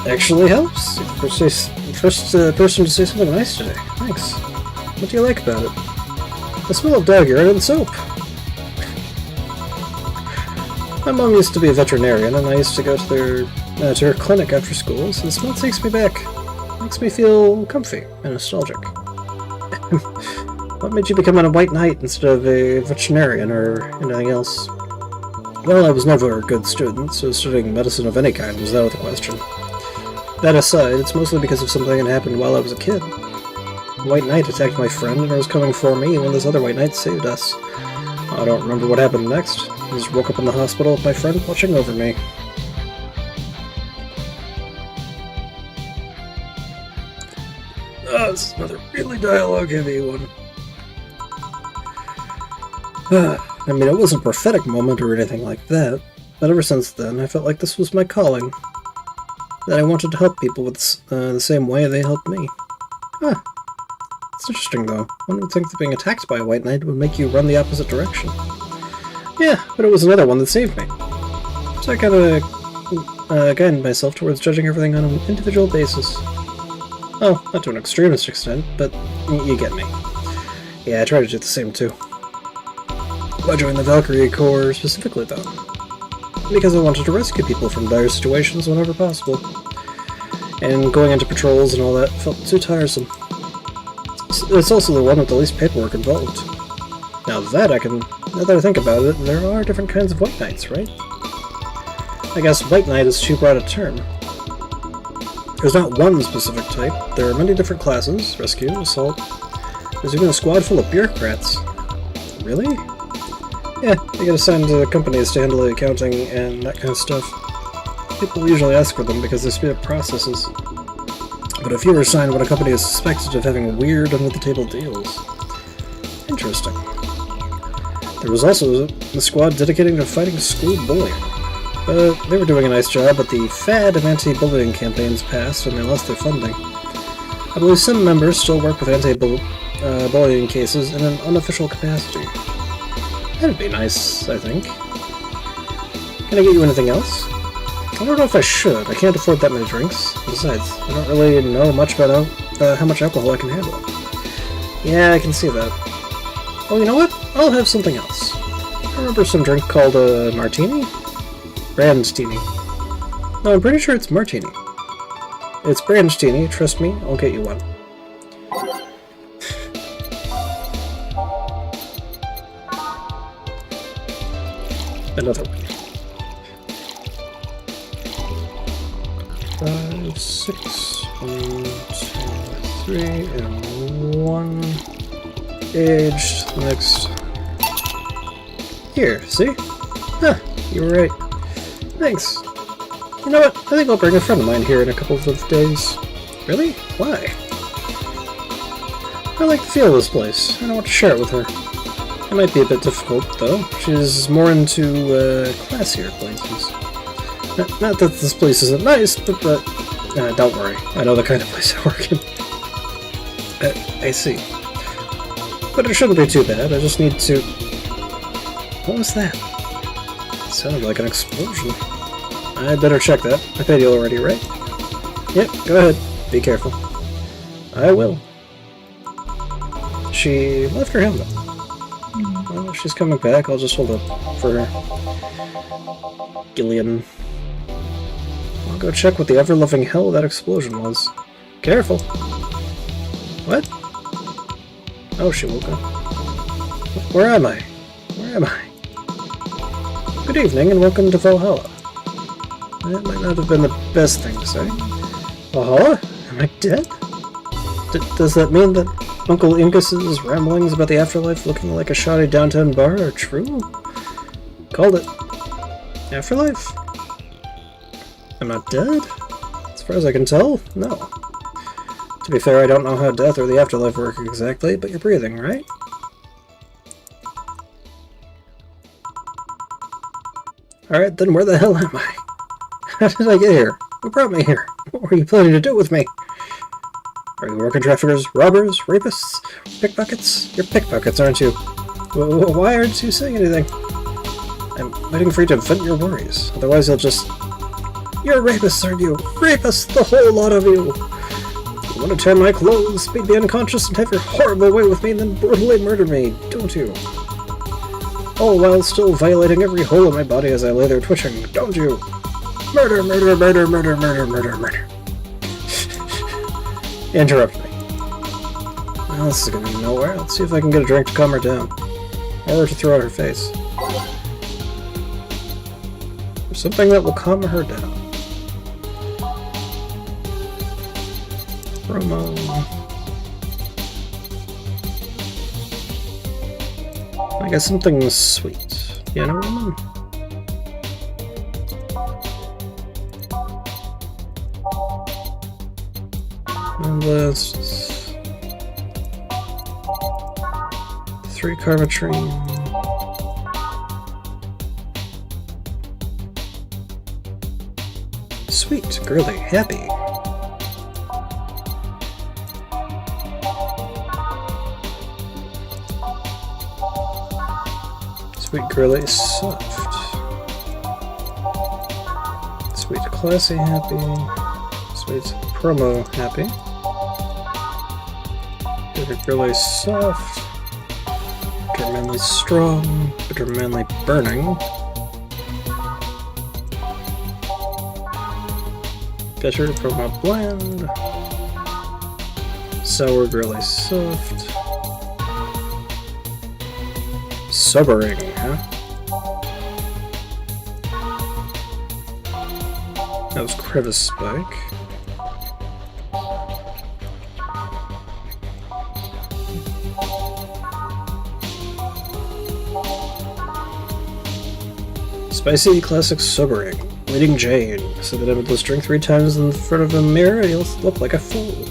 actually helps. First person to say something nice today. Thanks. What do you like about it? The smell of dog urine and soap. My mom used to be a veterinarian, and I used to go to her clinic after school, so the smell takes me back. Makes me feel comfy and nostalgic. What made you become a white knight instead of a veterinarian or anything else? Well, I was never a good student, so studying medicine of any kind was out of the question. That aside, it's mostly because of something that happened while I was a kid. A white knight attacked my friend and was coming for me when this other white knight saved us. I don't remember what happened next. I just woke up in the hospital with my friend watching over me. Oh, this is another really dialogue-heavy one. I mean, it wasn't a prophetic moment or anything like that, but ever since then, I felt like this was my calling. That I wanted to help people with the same way they helped me. Huh. It's interesting, though. One would think that being attacked by a white knight would make you run the opposite direction. Yeah, but it was another one that saved me. So I kind of guided myself towards judging everything on an individual basis. Oh, not to an extremist extent, but you get me. Yeah, I try to do the same too. I joined the Valkyrie Corps specifically, though, because I wanted to rescue people from dire situations whenever possible. And going into patrols and all that felt too tiresome. It's also the one with the least paperwork involved. Now that I think about it, there are different kinds of white knights, right? I guess white knight is too broad a term. There's not one specific type. There are many different classes: rescue, assault. There's even a squad full of bureaucrats. Really? Yeah, you get assigned to companies to handle the accounting and that kind of stuff. People usually ask for them because they speed up processes. But if you were assigned when a company is suspected of having weird under-the-table deals. Interesting. There was also a squad dedicated to fighting school bullying. They were doing a nice job, but the fad of anti-bullying campaigns passed and they lost their funding. I believe some members still work with anti-bullying cases in an unofficial capacity. That'd be nice, I think. Can I get you anything else? I don't know if I should. I can't afford that many drinks. Besides, I don't really know much about how much alcohol I can handle. Yeah, I can see that. Oh, you know what? I'll have something else. I remember some drink called a martini? Brandtini. No, I'm pretty sure it's martini. It's Brandtini, trust me, I'll get you one. Another one. 5, 6, 1, 2, 3, and 1. Aged. Next. Here, see? Huh, you were right. Thanks. You know what? I think I'll bring a friend of mine here in a couple of days. Really? Why? I like the feel of this place. I don't want to share it with her. It might be a bit difficult, though. She's more into, classier places. Not that this place isn't nice, but don't worry. I know the kind of place I work in. I see. But it shouldn't be too bad. I just need to... What was that? It sounded like an explosion. I'd better check that. I paid you already, right? Yep, go ahead. Be careful. I will. She left her helmet. Well, if she's coming back, I'll just hold up for her. Gillian. I'll go check what the ever-loving hell that explosion was. Careful. What? Oh, she woke up. Where am I? Where am I? Good evening and welcome to Valhalla. That might not have been the best thing to say. Valhalla? Am I dead? Does that mean that Uncle Ingus's ramblings about the afterlife looking like a shoddy downtown bar are true? Called it. Afterlife? I'm not dead? As far as I can tell, no. To be fair, I don't know how death or the afterlife work exactly, but you're breathing, right? Alright, then where the hell am I? How did I get here? Who brought me here? What were you planning to do with me? Are you organ traffickers, robbers, rapists, pickpockets? You're pickpockets, aren't you? Why aren't you saying anything? I'm waiting for you to vent your worries. Otherwise you'll just... You're rapists, aren't you? Rapists, the whole lot of you! You want to tear my clothes, speed me unconscious, and have your horrible way with me, and then brutally murder me, don't you? All while still violating every hole in my body as I lay there twitching, don't you? Murder, murder, murder, murder, murder, murder, murder. Interrupt me. Well, this is going nowhere. Let's see if I can get a drink to calm her down. Or to throw at her face. Or something that will calm her down. Promo. I Get something sweet, you know, woman? And let's... 3 Carmatrine. Sweet, girly, happy. Sweet, girly, soft. Sweet, classy, happy. Sweet, promo, happy. Bitter, girly, soft. Bitter, manly, strong. Bitter, manly, burning. Bitter, promo, bland. Sour, girly, soft. Sobering, huh? That was Crevice Spike. Spicy classic sobering. Leading Jane. So that able to drink 3 times in front of a mirror, you'll look like a fool.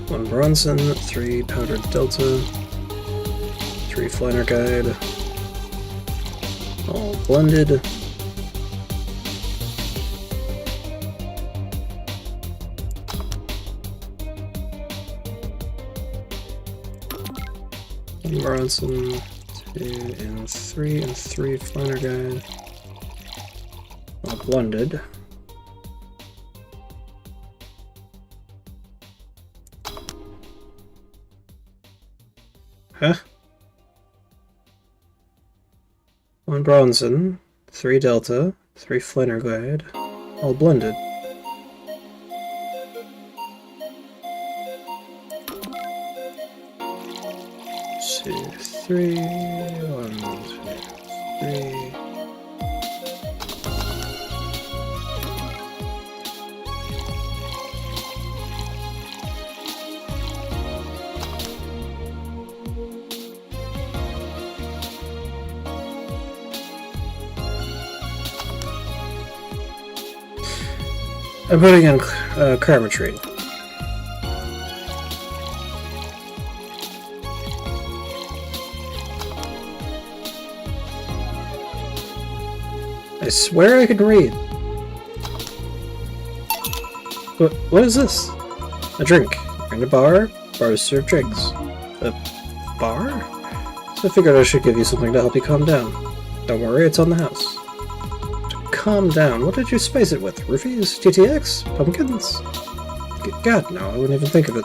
One Bronson, 3 Powdered Delta, 3 Flanner Guide, all blended. One Bronson, 2 and 3 Flanner Guide, all blended. Huh? 1 Bronson, 3 Delta, 3 Flanner Glide, all blended. Two, 3, 1, 2, 3. I'm putting in Carmatrine. I swear I can read. What is this? A drink. You're in a bar. Bars serve drinks. A bar? So I figured I should give you something to help you calm down. Don't worry, it's on the house. Calm down. What did you spice it with? Roofies? GTX? Pumpkins? God, no, I wouldn't even think of it.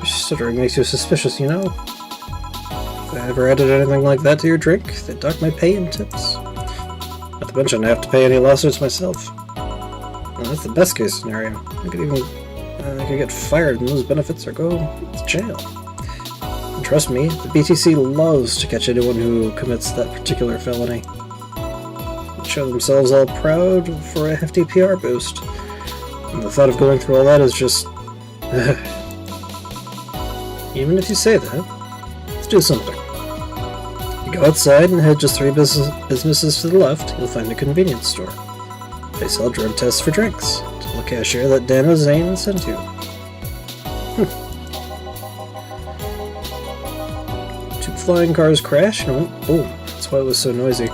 Stuttering makes you suspicious, you know? If I ever added anything like that to your drink, they'd dock my pay and tips. Not to mention I have to pay any lawsuits myself. Well, that's the best case scenario. I could get fired and lose benefits or go to jail. And trust me, the BTC loves to catch anyone who commits that particular felony. Show themselves all proud for a hefty PR boost. And the thought of going through all that is just... Even if you say that, let's do something. You go outside and head just 3 businesses to the left, you'll find a convenience store. They sell drug tests for drinks. Tell the cashier that Dano Zane sent you. 2 flying cars crash and went boom. That's why it was so noisy.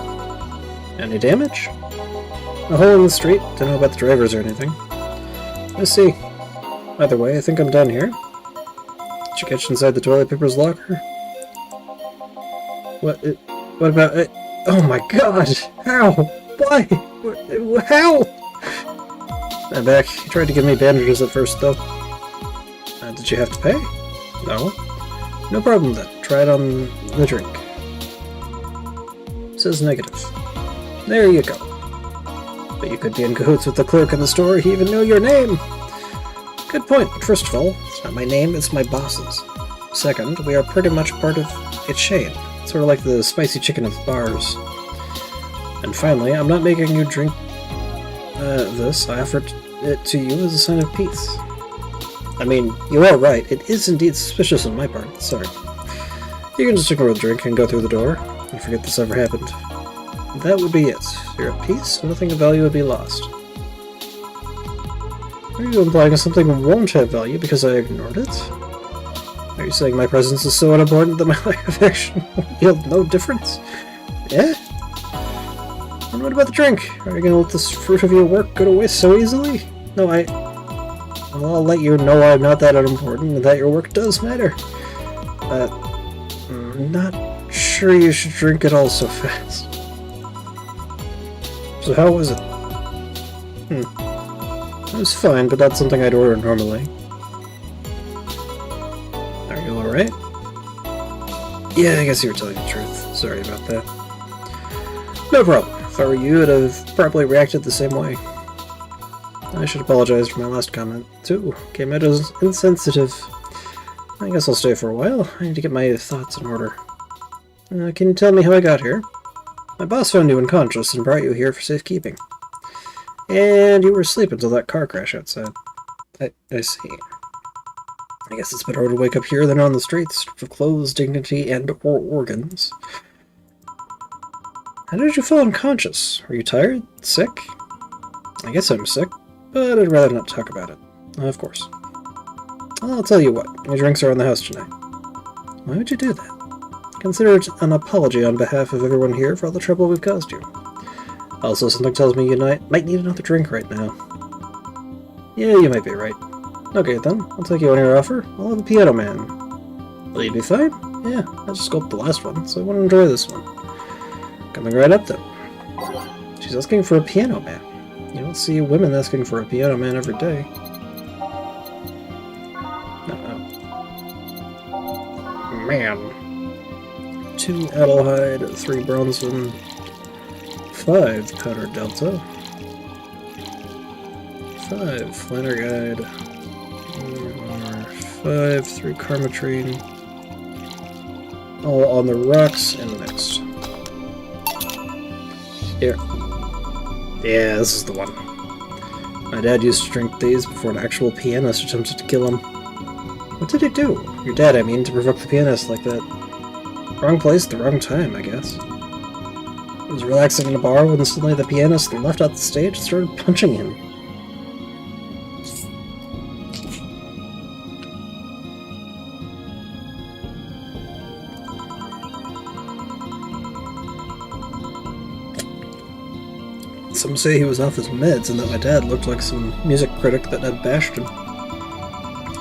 Any damage? A hole in the street. Don't know about the drivers or anything. Let's see. Either way, I think I'm done here. Did you catch inside the toilet paper's locker? What about it? Oh my god! How? Why? How? I'm back. You tried to give me bandages at first, though. Did you have to pay? No? No problem then. Try it on the drink. It says negative. There you go. But you could be in cahoots with the clerk in the store, he even knew your name! Good point, but first of all, it's not my name, it's my boss's. Second, we are pretty much part of a chain, sort of like the spicy chicken of bars. And finally, I'm not making you drink this. I offered it to you as a sign of peace. I mean, you are right, it is indeed suspicious on my part, sorry. You can just ignore the drink and go through the door, and forget this ever happened. That would be it. You're at peace, nothing of value would be lost. Are you implying something won't have value because I ignored it? Are you saying my presence is so unimportant that my lack of action will yield no difference? Yeah? And what about the drink? Are you gonna let this fruit of your work go to waste so easily? No, well, I'll let you know I'm not that unimportant and that your work does matter. I'm not sure you should drink it all so fast. So how was it? It was fine, but that's something I'd order normally. Are you alright? Yeah, I guess you were telling the truth. Sorry about that. No problem. If I were you, I'd have probably reacted the same way. I should apologize for my last comment, too. Came out as insensitive. I guess I'll stay for a while. I need to get my thoughts in order. Can you tell me how I got here? My boss found you unconscious and brought you here for safekeeping. And you were asleep until that car crash outside. I see. I guess it's better to wake up here than on the streets, stripped of clothes, dignity, and/or organs. How did you fall unconscious? Were you tired? Sick? I guess I'm sick, but I'd rather not talk about it. Of course. I'll tell you what, your drinks are on the house tonight. Why would you do that? Consider it an apology on behalf of everyone here for all the trouble we've caused you. Also, something tells me you might need another drink right now. Yeah, you might be right. Okay then, I'll take you on your offer. I'll have a piano man. Will you be fine? Yeah, I just gulped the last one, so I want to enjoy this one. Coming right up then. She's asking for a piano man. You don't see women asking for a piano man every day. Man. 2 Adelheid, 3 Bronson, 5 Powder Delta, 5 Flanner Guide, 5 3 Karmatrine, all on the rocks and mixed. Here. Yeah, this is the one. My dad used to drink these before an actual pianist attempted to kill him. What did he do? Your dad, I mean, to provoke the pianist like that. Wrong place at the wrong time, I guess. He was relaxing in a bar when suddenly the pianist left out the stage and started punching him. Some say he was off his meds and that my dad looked like some music critic that had bashed him.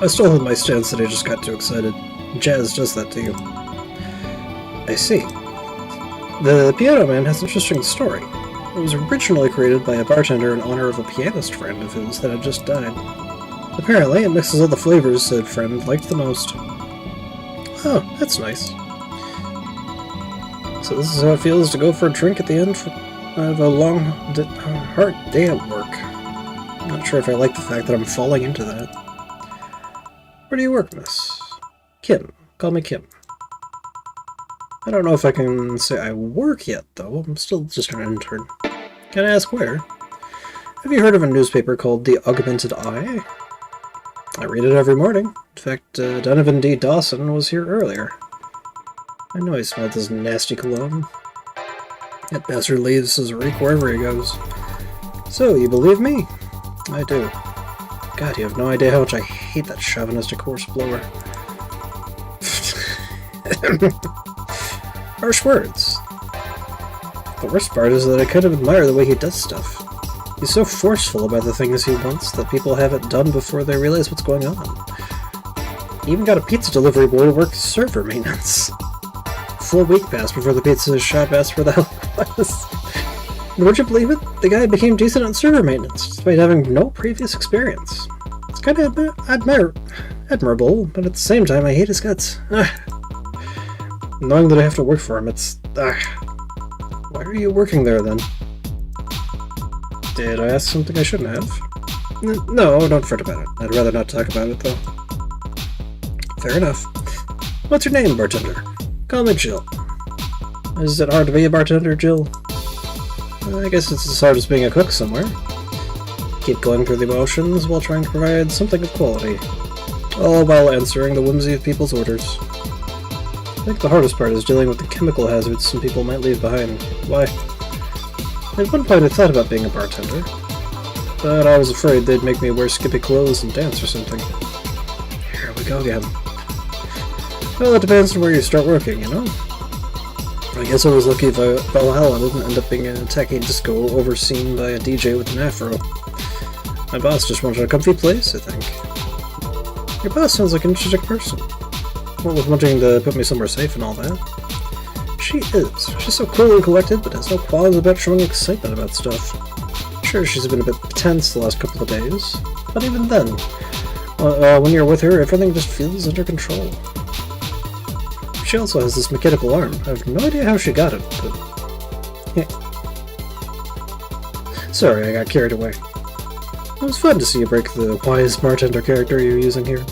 I still hold my stance that he just got too excited. Jazz does that to you. I see. The Piano Man has an interesting story. It was originally created by a bartender in honor of a pianist friend of his that had just died. Apparently, it mixes all the flavors said friend liked the most. Oh, that's nice. So this is how it feels to go for a drink at the end of a long, hard day at work. I'm not sure if I like the fact that I'm falling into that. Where do you work, miss? Kim. Call me Kim. I don't know if I can say I work yet, though. I'm still just an intern. Can I ask where? Have you heard of a newspaper called The Augmented Eye? I read it every morning. In fact, Donovan D. Dawson was here earlier. I know he smelled his nasty cologne. That bastard leaves his reek wherever he goes. So, you believe me? I do. God, you have no idea how much I hate that chauvinistic horseblower. Harsh words. The worst part is that I kind of admire the way he does stuff. He's so forceful about the things he wants that people have it done before they realize what's going on. He even got a pizza delivery boy to work server maintenance. A full week passed before the pizza shop asked where the hell it was. And would you believe it? The guy became decent on server maintenance, despite having no previous experience. It's kind of admirable, but at the same time I hate his guts. Knowing that I have to work for him, it's... Why are you working there, then? Did I ask something I shouldn't have? No, don't fret about it. I'd rather not talk about it, though. Fair enough. What's your name, bartender? Call me Jill. Is it hard to be a bartender, Jill? I guess it's as hard as being a cook somewhere. Keep going through the motions while trying to provide something of quality, all while answering the whimsy of people's orders. I think the hardest part is dealing with the chemical hazards some people might leave behind. Why? At one point I thought about being a bartender, but I was afraid they'd make me wear skimpy clothes and dance or something. Here we go again. Well, it depends on where you start working, you know? I guess I was lucky if Valhalla didn't end up being a tacky disco overseen by a DJ with an afro. My boss just wanted a comfy place, I think. Your boss sounds like an interesting person. What with wanting to put me somewhere safe and all that. She is. She's so cool and collected, but has no qualms about showing excitement about stuff. Sure, she's been a bit tense the last couple of days, but even then, when you're with her, everything just feels under control. She also has this mechanical arm. I have no idea how she got it, but... yeah. Sorry, I got carried away. It was fun to see you break the wise bartender character you're using here.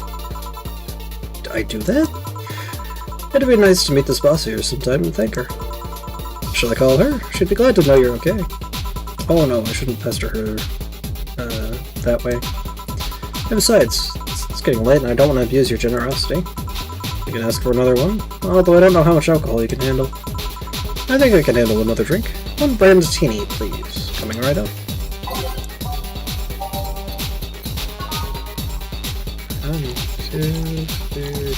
Did I do that? It'd be nice to meet this boss of yours sometime and thank her. Shall I call her? She'd be glad to know you're okay. Oh no, I shouldn't pester her, that way. And besides, it's getting late and I don't want to abuse your generosity. You can ask for another one, although I don't know how much alcohol you can handle. I think I can handle another drink. One brandtini, please. Coming right up. 1, 2, 3,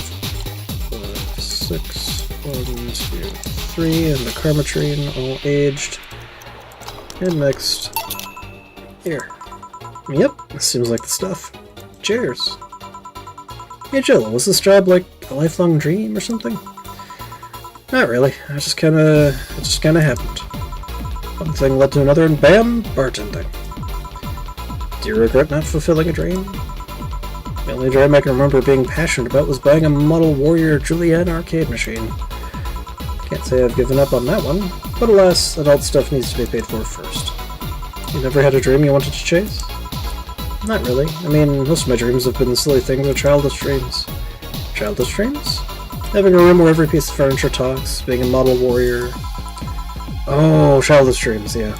4, 5, 6, 1, 2, 3, and the karmatrine, all aged and mixed. Here. Yep, this seems like the stuff. Cheers. Hey Jill, was this job like a lifelong dream or something? Not really. It just kinda happened. One thing led to another and bam, bartending. Do you regret not fulfilling a dream? The only dream I can remember being passionate about was buying a Model Warrior Julienne arcade machine. Can't say I've given up on that one, but alas, adult stuff needs to be paid for first. You never had a dream you wanted to chase? Not really. I mean, most of my dreams have been silly things or childish dreams. Childish dreams? Having a room where every piece of furniture talks, being a model warrior... Oh, childish dreams, yeah.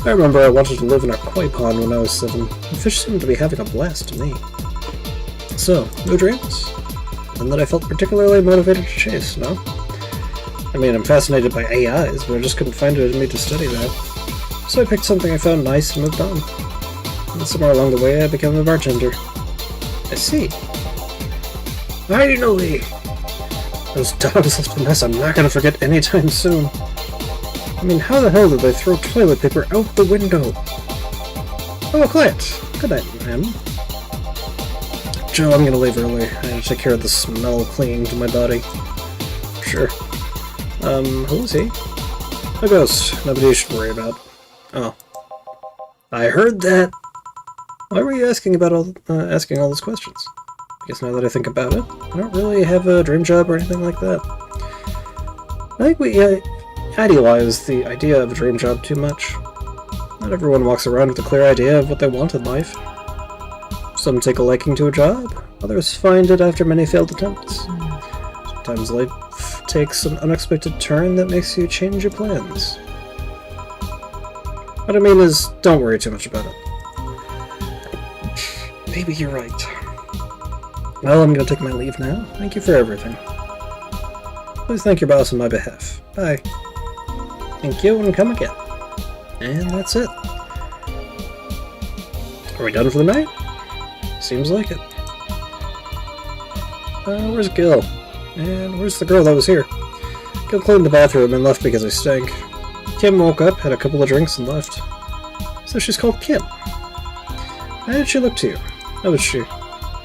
I remember I wanted to live in a koi pond when I was 7. The fish seemed to be having a blast to me. So, no dreams? None that I felt particularly motivated to chase, no? I mean, I'm fascinated by AIs, but I just couldn't find it in me to study that. So I picked something I found nice and moved on. And somewhere along the way, I became a bartender. I see. I know thee! Those dogs left a mess I'm not gonna forget anytime soon. I mean, how the hell did they throw toilet paper out the window? Oh, Clint! Good night, ma'am. Joe, I'm gonna leave early. I gotta take care of the smell clinging to my body. Sure. Who is he? A ghost. Nobody you should worry about. Oh. I heard that! Why were you asking about asking all those questions? I guess now that I think about it, I don't really have a dream job or anything like that. I think we idealize the idea of a dream job too much. Not everyone walks around with a clear idea of what they want in life. Some take a liking to a job, others find it after many failed attempts. Sometimes life takes an unexpected turn that makes you change your plans. What I mean is, don't worry too much about it. Maybe you're right. Well, I'm gonna take my leave now. Thank you for everything. Please thank your boss on my behalf. Bye. Thank you, and come again. And that's it. Are we done for the night? Seems like it. Where's Gil? And where's the girl that was here? Gil cleaned the bathroom and left because I stank. Kim woke up, had a couple of drinks, and left. So she's called Kim. How did she look to you? How was she?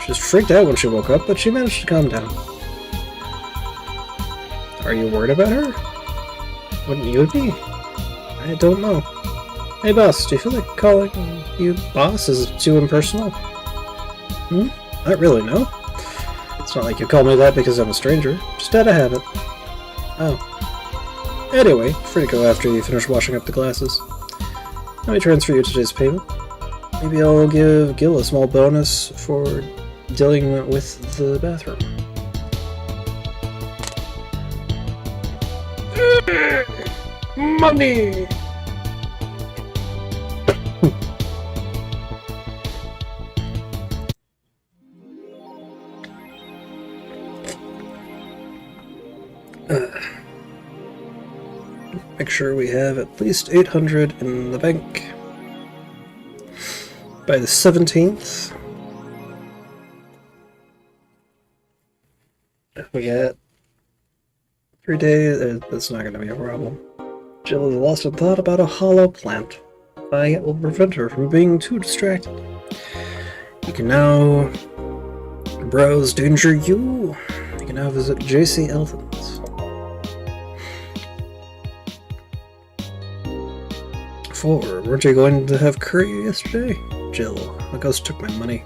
She was freaked out when she woke up, but she managed to calm down. Are you worried about her? Wouldn't you be? I don't know. Hey boss, do you feel like calling you boss is too impersonal? Not really, no. It's not like you call me that because I'm a stranger. Just out of habit. Oh. Anyway, free to go after you finish washing up the glasses. Let me transfer you today's payment. Maybe I'll give Gil a small bonus for dealing with the bathroom. Money! Make sure we have at least 800 in the bank by the 17th. If we get 3 days, that's not going to be a problem. Jill has lost a thought about a hollow plant. It will prevent her from being too distracted. You can now browse Danger U. You can now visit JC Elthans. 4. Weren't you going to have curry yesterday? Jill, the ghost took my money.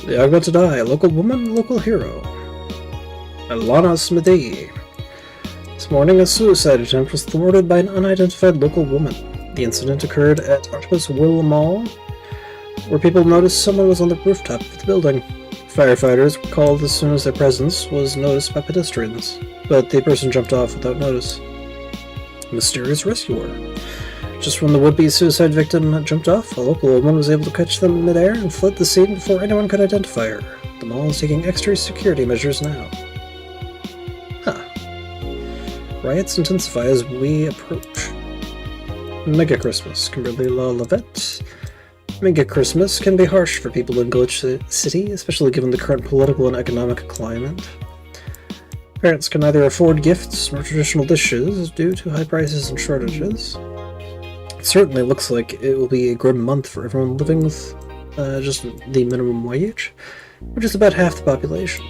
The Agba to die, local woman, local hero. Alana Smithy. This morning, a suicide attempt was thwarted by an unidentified local woman. The incident occurred at Artemis Will Mall, where people noticed someone was on the rooftop of the building. Firefighters were called as soon as their presence was noticed by pedestrians, but the person jumped off without notice. Mysterious rescuer. Just when the would-be suicide victim jumped off, a local woman was able to catch them in midair and fled the scene before anyone could identify her. The mall is taking extra security measures now. Huh. Riots intensify as we approach. Mega Christmas. Kimberly LaLavette. Mega Christmas can be harsh for people in Glitch City, especially given the current political and economic climate. Parents can neither afford gifts nor traditional dishes due to high prices and shortages. It certainly looks like it will be a grim month for everyone living with just the minimum wage, which is about half the population.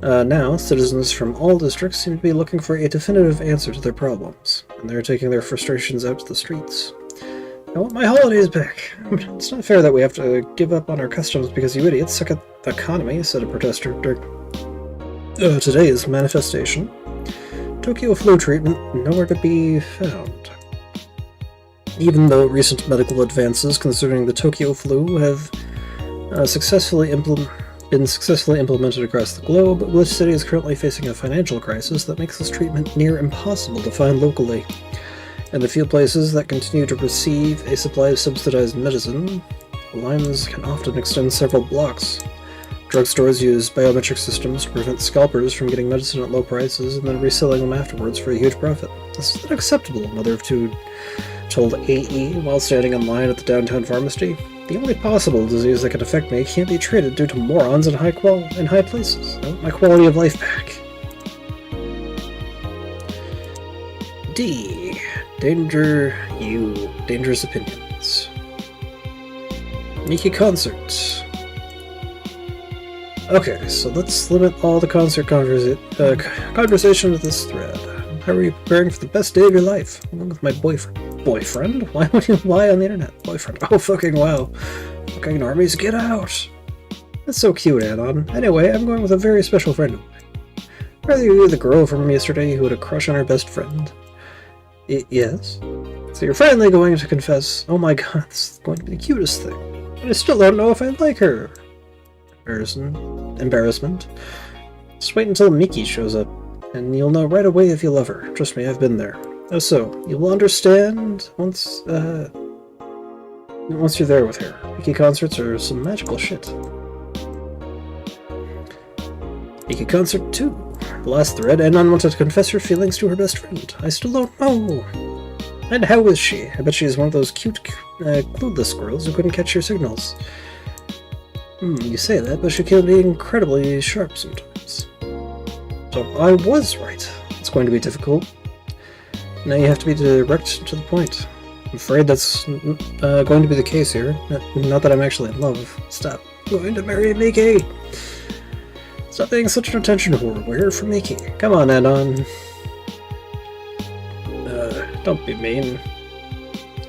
Now, citizens from all districts seem to be looking for a definitive answer to their problems, and they're taking their frustrations out to the streets. I want my holidays back. It's not fair that we have to give up on our customs because you idiots suck at the economy, said a protester during today's manifestation. Tokyo flu treatment nowhere to be found. Even though recent medical advances concerning the Tokyo flu have been successfully implemented across the globe, Glitch City is currently facing a financial crisis that makes this treatment near impossible to find locally. In the few places that continue to receive a supply of subsidized medicine, lines can often extend several blocks. Drugstores use biometric systems to prevent scalpers from getting medicine at low prices and then reselling them afterwards for a huge profit. This is unacceptable, Mother of Two told AE while standing in line at the downtown pharmacy. The only possible disease that can affect me can't be treated due to morons in high places. I want my quality of life back. D. Danger U. Dangerous opinions. Nikki concerts. Okay, so let's limit all the concert conversation to this thread. How are you preparing for the best day of your life? Along with my boyfriend. Boyfriend? Why would you lie on the internet? Boyfriend. Oh, fucking wow. Fucking normies, get out! That's so cute, Anon. Anyway, I'm going with a very special friend of mine. Are you the girl from yesterday who had a crush on her best friend? Yes. So you're finally going to confess, oh my god, this is going to be the cutest thing. But I still don't know if I like her. Embarrassment. Just wait until Miki shows up, and you'll know right away if you love her. Trust me, I've been there. Oh, so, you'll understand once you're there with her. Miki concerts are some magical shit. Miki Concert 2. The last thread, Anon wanted to confess her feelings to her best friend. I still don't know. And how is she? I bet she's one of those cute, clueless girls who couldn't catch your signals. You say that, but she can be incredibly sharp sometimes. So I was right. It's going to be difficult. Now you have to be direct to the point. I'm afraid that's going to be the case here. Not that I'm actually in love. Stop. I'm going to marry Miki. Stop being such an attention whore. We're here for Miki. Come on, Anon. Don't be mean.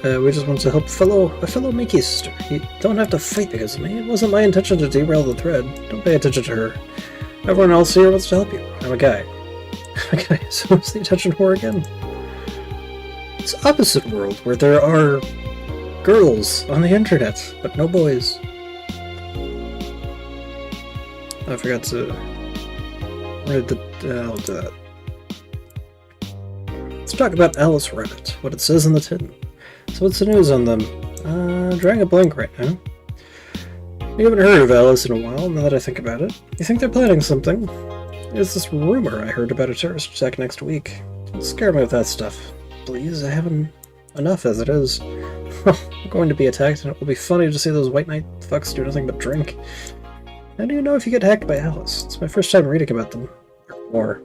We just want to help a fellow Mickey sister. You don't have to fight because of me. It wasn't my intention to derail the thread. Don't pay attention to her. Everyone else here wants to help you. I'm a guy. Okay, so what's the attention whore again? It's opposite world, where there are girls on the internet, but no boys. I forgot to read the... I'll do that. Let's talk about Alice Rabbit, what it says in the tin. So what's the news on them? Drawing a blank right now. You haven't heard of Alice in a while, now that I think about it. You think they're planning something? There's this rumor I heard about a terrorist attack next week. Don't scare me with that stuff. Please, I haven't enough as it is. I'm going to be attacked, and it will be funny to see those white knight fucks do nothing but drink. How do you know if you get hacked by Alice? It's my first time reading about them. Or more.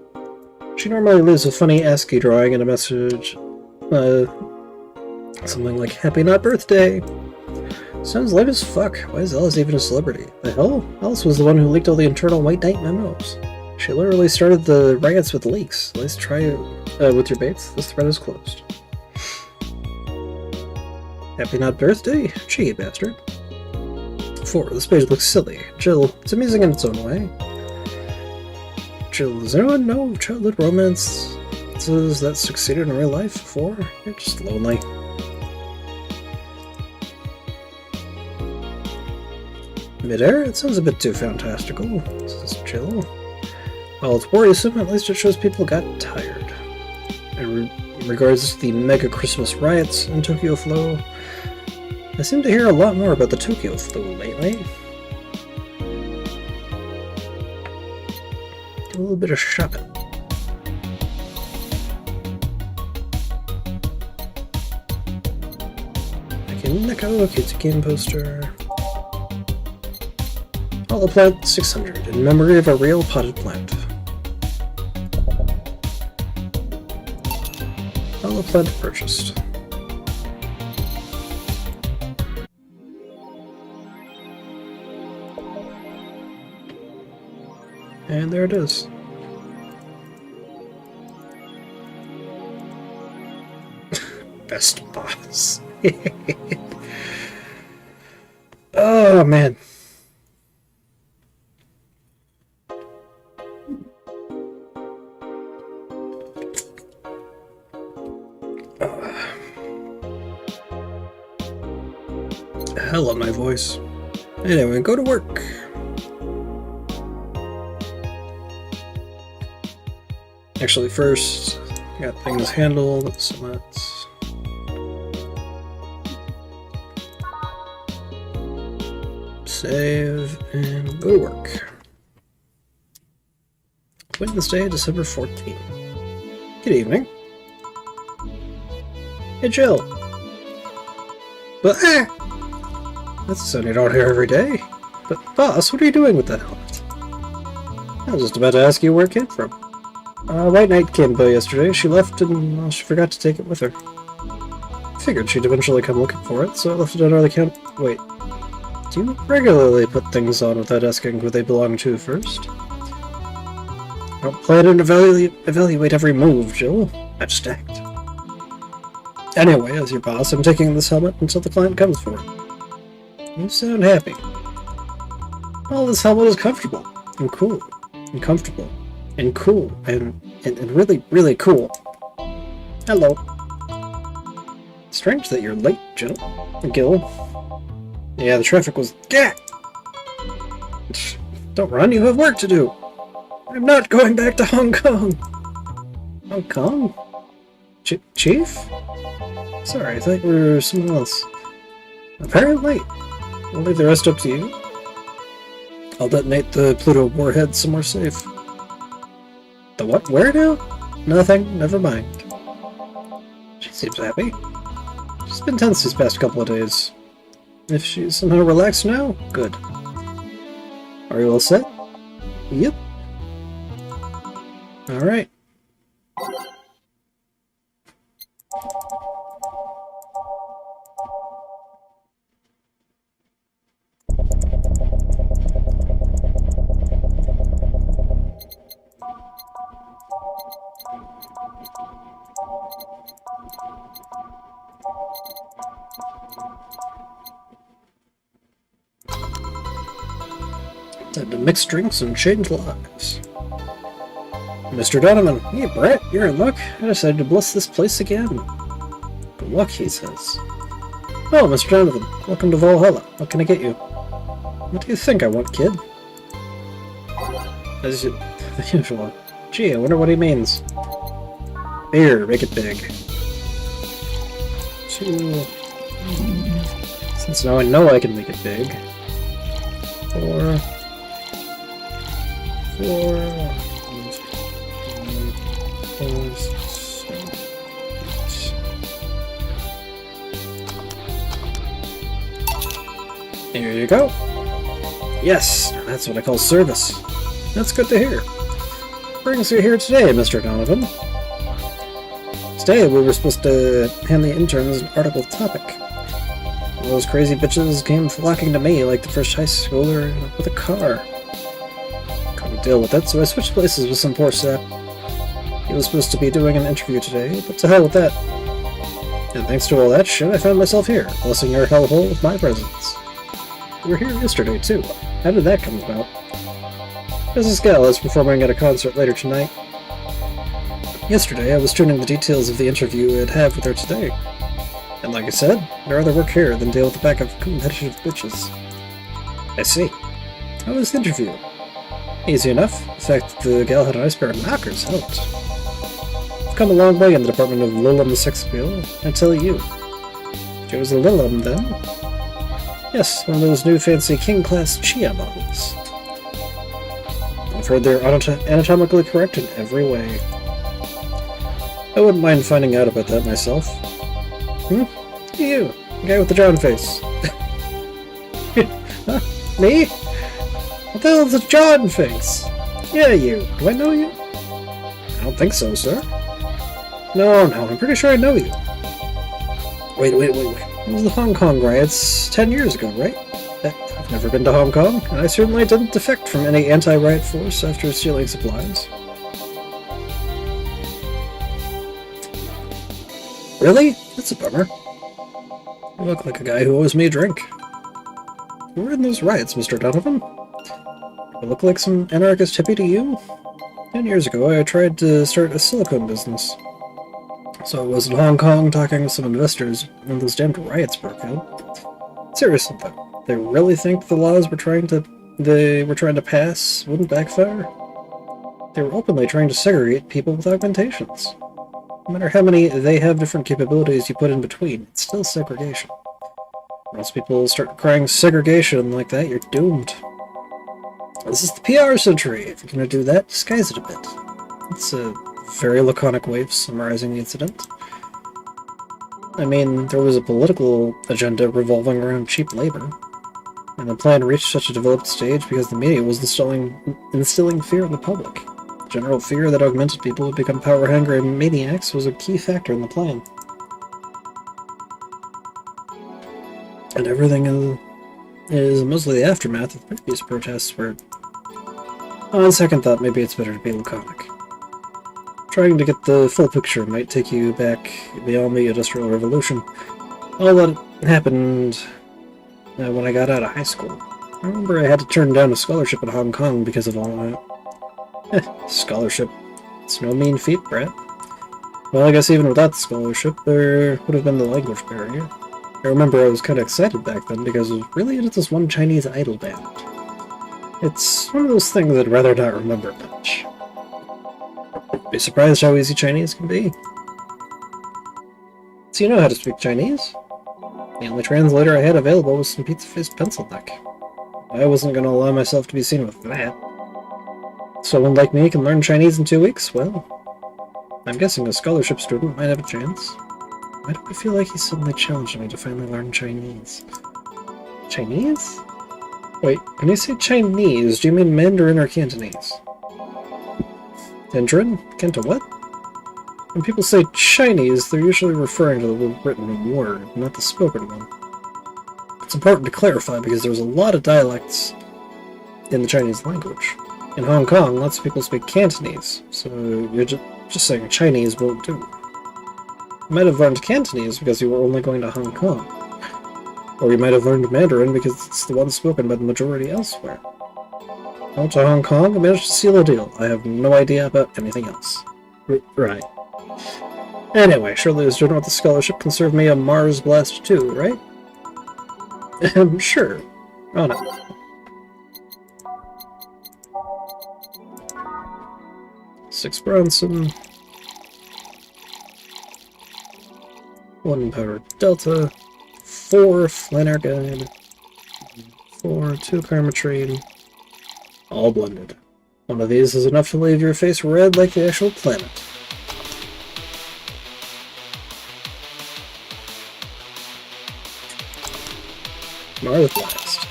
She normally leaves a funny ASCII drawing and a message. Something like, Happy Not Birthday! Sounds lame as fuck. Why is Alice even a celebrity? The hell? Alice was the one who leaked all the internal White Knight memos. She literally started the riots with leaks. Let's try it with your baits. This thread is closed. Happy Not Birthday? Cheeky bastard. 4. This page looks silly. Jill. It's amusing in its own way. Jill. Does anyone know childhood romances that succeeded in real life? 4. You're just lonely. Midair? It sounds a bit too fantastical, says Jill. While it's worrisome, at least it shows people got tired. In regards to the mega Christmas riots in Tokyo Flow, I seem to hear a lot more about the Tokyo Flow lately. Do a little bit of shopping. Neko, cute game poster. Holoplant 600, in memory of a real potted plant. Holoplant purchased. And there it is. Best boss. Oh, man. Hell on my voice. Anyway, go to work. Actually, first, got things handled, so let's... save and go to work. Wednesday, December 14th. Good evening. Hey, Jill. But, that's a sound you don't hear every day. But, boss, what are you doing with that helmet? I was just about to ask you where it came from. White Knight came by yesterday. She left and, well, she forgot to take it with her. Figured she'd eventually come looking for it, so I left it under the counter. Wait. Do you regularly put things on without asking who they belong to first? I don't plan and evaluate every move, Jill. I just act. Anyway, as your boss, I'm taking this helmet until the client comes for it. You sound happy. Well, this helmet is comfortable, and cool, and comfortable, and cool, and really, really cool. Hello. Strange that you're late, Jill. Gil. Yeah, the traffic was... Gah! Don't run, you have work to do. I'm not going back to Hong Kong. Hong Kong? Chief? Sorry, I thought you were someone else. Apparently. I'll leave the rest up to you. I'll detonate the Pluto warhead somewhere safe. The what? Where now? Nothing. Never mind. She seems happy. She's been tense these past couple of days. If she's somehow relaxed now, good. Are you all set? Yep. Alright. time to mix drinks and change lives. Mr. Donovan, hey Brett, you're in luck. I decided to bless this place again. Good luck, he says. Oh, Mr. Donovan, welcome to Valhalla. What can I get you? What do you think I want, kid? As usual. Gee, I wonder what he means. Here, make it big. 2. Since now I know I can make it big. 4. 4. 4, 7, 8. There you go. Yes, that's what I call service. That's good to hear. What brings you here today, Mr. Donovan? Today we were supposed to hand the interns an article topic. All those crazy bitches came flocking to me like the first high schooler with a car. Couldn't deal with it, so I switched places with some poor sap. He was supposed to be doing an interview today, but to hell with that. And thanks to all that shit, I found myself here, blessing your hellhole with my presence. You were here yesterday, too. How did that come about? Mrs. Gall is performing at a concert later tonight. Yesterday, I was tuning the details of the interview I'd have with her today. And like I said, I'd rather work here than deal with the back of competitive bitches. I see. How was the interview? Easy enough. In fact, the gal had a nice pair of knockers helped. I've come a long way in the department of Lilum sex appeal, I tell you. She was a Lilum, then? Yes, one of those new fancy king-class Chia models. I've heard they're anatomically correct in every way. I wouldn't mind finding out about that myself. You, the guy with the John face. Huh? Me? What the hell's a John face? Yeah, you. Do I know you? I don't think so, sir. No, I'm pretty sure I know you. Wait. It was the Hong Kong riots 10 years ago, right? I've never been to Hong Kong, and I certainly didn't defect from any anti-riot force after stealing supplies. Really? That's a bummer. You look like a guy who owes me a drink. Who were in those riots, Mr. Donovan? I look like some anarchist hippie to you? 10 years ago, I tried to start a silicone business. So I was in Hong Kong talking with some investors when those damned riots broke out. Seriously though, they really think the laws they were trying to pass wouldn't backfire? They were openly trying to segregate people with augmentations. No matter how many they have different capabilities you put in between, it's still segregation. Once people start crying segregation like that, you're doomed. This is the PR century. If you're going to do that, disguise it a bit. It's a very laconic way of summarizing the incident. I mean, there was a political agenda revolving around cheap labor, and the plan reached such a developed stage because the media was instilling fear in the public. General fear that augmented people would become power-hungry maniacs was a key factor in the plan. And everything is mostly the aftermath of previous protests where, on second thought, maybe it's better to be laconic. Trying to get the full picture might take you back beyond the Industrial Revolution. All that happened when I got out of high school. I remember I had to turn down a scholarship in Hong Kong because of all that. Scholarship. It's no mean feat, Brett. Well, I guess even without the scholarship, there would have been the language barrier. I remember I was kind of excited back then because I was really into this one Chinese idol band. It's one of those things I'd rather not remember much. Be surprised how easy Chinese can be. So you know how to speak Chinese? The only translator I had available was some pizza-faced pencil neck. I wasn't going to allow myself to be seen with that. Someone like me can learn Chinese in 2 weeks? Well, I'm guessing a scholarship student might have a chance. Why do I feel like he suddenly challenged me to finally learn Chinese? Chinese? Wait, when you say Chinese, do you mean Mandarin or Cantonese? Mandarin? Canto what? When people say Chinese, they're usually referring to the written word, not the spoken one. It's important to clarify because there's a lot of dialects in the Chinese language. In Hong Kong, lots of people speak Cantonese, so you're just saying Chinese won't do. You might have learned Cantonese because you were only going to Hong Kong. Or you might have learned Mandarin because it's the one spoken by the majority elsewhere. Went to Hong Kong and managed to seal a deal. I have no idea about anything else. Right. Anyway, surely a student with a scholarship can serve me a Mars Blast too, right? Sure. Oh no. Six Bronson. 1 Power Delta. 4 Flanner Guide. 4 2 Karma Trade. All blended. One of these is enough to leave your face red like the actual planet. Mars Blast.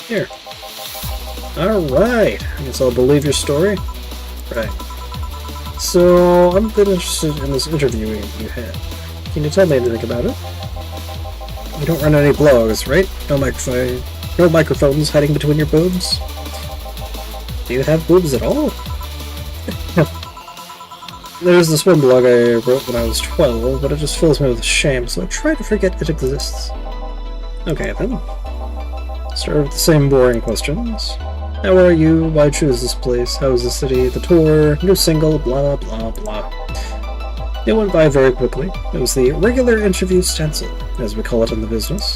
Here. Alright. I guess I'll believe your story. Right. So, I'm a bit interested in this interview you had. Can you tell me anything about it? You don't run any blogs, right? No microphones hiding between your boobs? Do you have boobs at all? There's this one blog I wrote when I was 12, but it just fills me with shame, so I try to forget it exists. Okay then. Start with the same boring questions. How are you? Why choose this place? How is the city? The tour? New single? Blah blah blah. It went by very quickly. It was the regular interview stencil, as we call it in the business.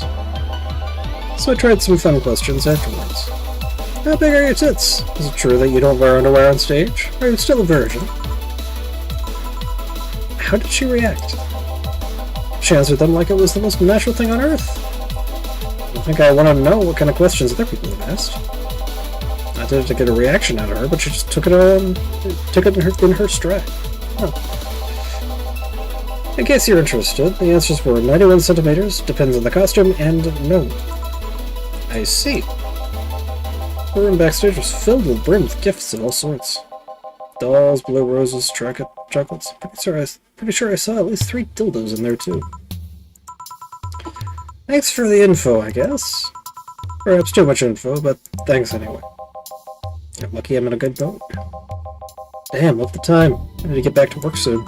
So I tried some fun questions afterwards. How big are your tits? Is it true that you don't wear underwear on stage? Are you still a virgin? How did she react? She answered them like it was the most natural thing on earth. I think I want to know what kind of questions other people have asked. I did it to get a reaction out of her, but she just took it in her stride. Huh. In case you're interested, the answers were 91 centimeters, depends on the costume, and no. I see. The room backstage was filled with brim with gifts of all sorts. Dolls, blue roses, chocolates. Pretty sure I saw at least 3 dildos in there too. Thanks for the info, I guess. Perhaps too much info, but thanks anyway. I'm lucky I'm in a good boat. Damn, look at the time. I need to get back to work soon.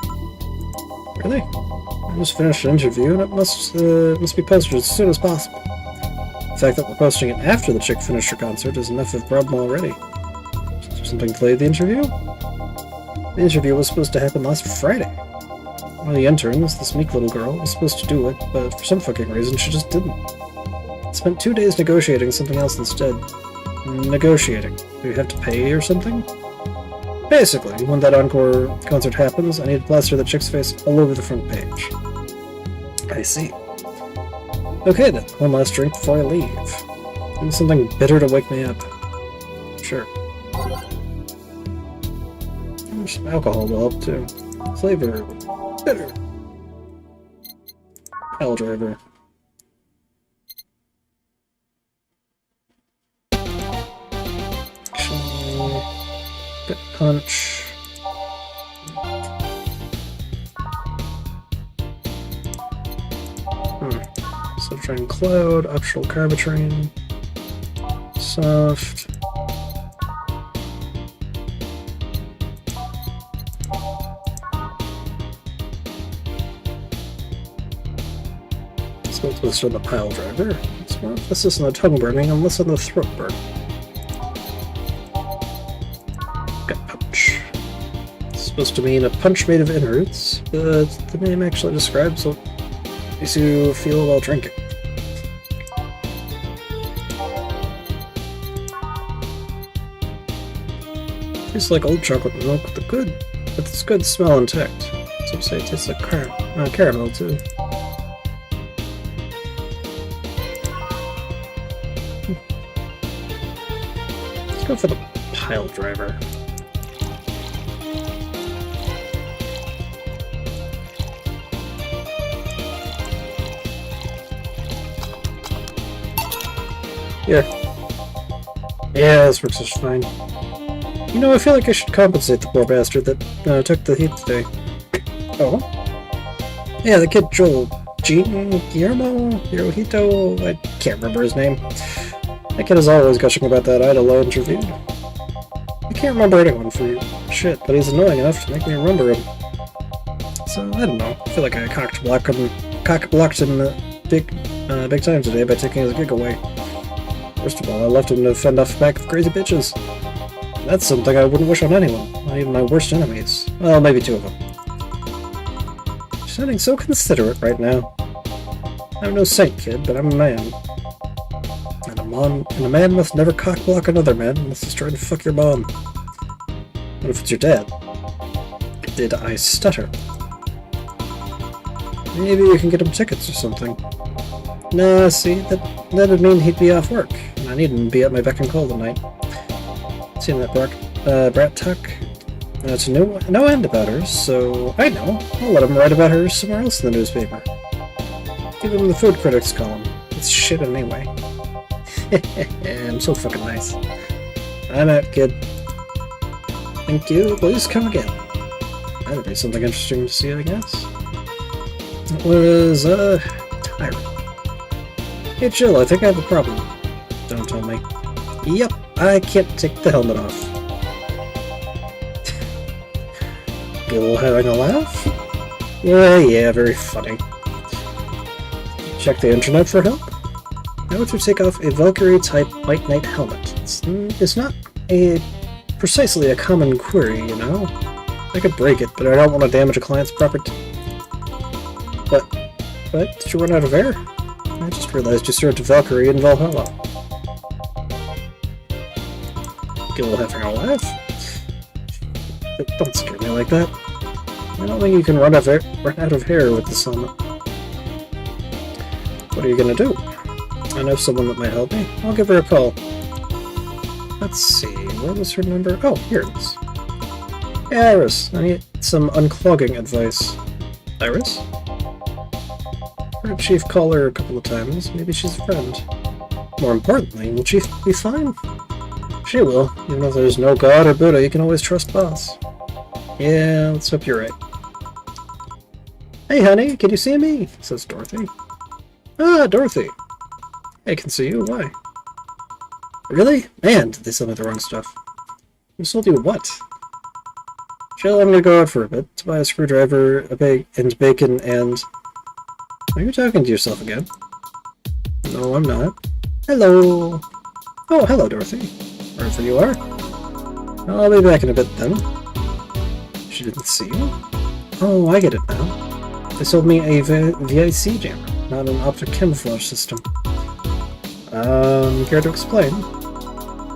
Really? I just finished an interview and it must be posted as soon as possible. The fact that we're posting it after the chick finished her concert is enough of a problem already. Is there something delayed the interview? The interview was supposed to happen last Friday. One of the interns, this meek little girl, was supposed to do it, but for some fucking reason she just didn't. Spent 2 days negotiating something else instead. Negotiating. Do you have to pay or something? Basically, when that encore concert happens, I need to plaster the chick's face all over the front page. I see. Okay then, one last drink before I leave. Need something bitter to wake me up. Sure. Some alcohol will help too. Flavor. Bitter. Pile driver. Bit punch. Sunshine Cloud, optional Carbatrain, soft. Smoke twist on the pile driver. It's more emphasis on the tongue burning and less on the throat burn. Gut punch. It's supposed to mean a punch made of innards, but the name actually describes what makes you feel while drinking. Tastes like old chocolate milk with its good smell intact. Some say it tastes like caramel too. Let's go for the pile driver. Here. Yeah, this works just fine. You know, I feel like I should compensate the poor bastard that took the heat today. Oh? Yeah, the kid Joel. Guillermo? Hirohito? I can't remember his name. That kid is always gushing about that idol I interviewed. I can't remember anyone for shit, but he's annoying enough to make me remember him. So, I don't know. I feel like I cock-blocked him big time today by taking his gig away. First of all, I left him to fend off a pack of crazy bitches. That's something I wouldn't wish on anyone, not even my worst enemies. Well, maybe 2 of them. You're sounding so considerate right now. I'm no saint, kid, but I'm a man. And a man must never cockblock another man unless he's trying to fuck your mom. What if it's your dad? Did I stutter? Maybe you can get him tickets or something. Nah, see, that'd mean he'd be off work, and I need him to be at my beck and call tonight. Seen that brat tuck? It's no end about her, so I know. I'll let him write about her somewhere else in the newspaper. Give him the food critics column. It's shit anyway. I'm so fucking nice. I'm out, kid. Thank you. Please come again. That'd be something interesting to see, I guess. It was, Tyrant. Hey, chill, I think I have a problem. Don't tell me. Yep, I can't take the helmet off. Gil having a laugh? Yeah, very funny. Check the internet for help? How would you take off a Valkyrie-type White Knight helmet? It's not precisely a common query, you know? I could break it, but I don't want to damage a client's property. What? Did you run out of air? I just realized you served a Valkyrie in Valhalla. Gil having a laugh? Don't scare me like that. I don't think you can run out of hair with this helmet. What are you gonna do? I know someone that might help me. I'll give her a call. Let's see, where was her number? Oh, here it is. Hey, Iris, I need some unclogging advice. Iris? Heard Chief call her a couple of times. Maybe she's a friend. More importantly, will Chief be fine? She will. Even if there's no God or Buddha, you can always trust Boss. Yeah, let's hope you're right. Hey, honey, can you see me? Says Dorothy. Ah, Dorothy. I can see you. Why? Really? Man, did they sell me the wrong stuff. Who sold you what? Chill, I'm gonna go out for a bit to buy a screwdriver, and bacon, and... Are you talking to yourself again? No, I'm not. Hello! Oh, hello, Dorothy. Wherever you are. I'll be back in a bit, then. She didn't see you? Oh, I get it now. They sold me a VIC jammer, not an optic camouflage system. Care to explain?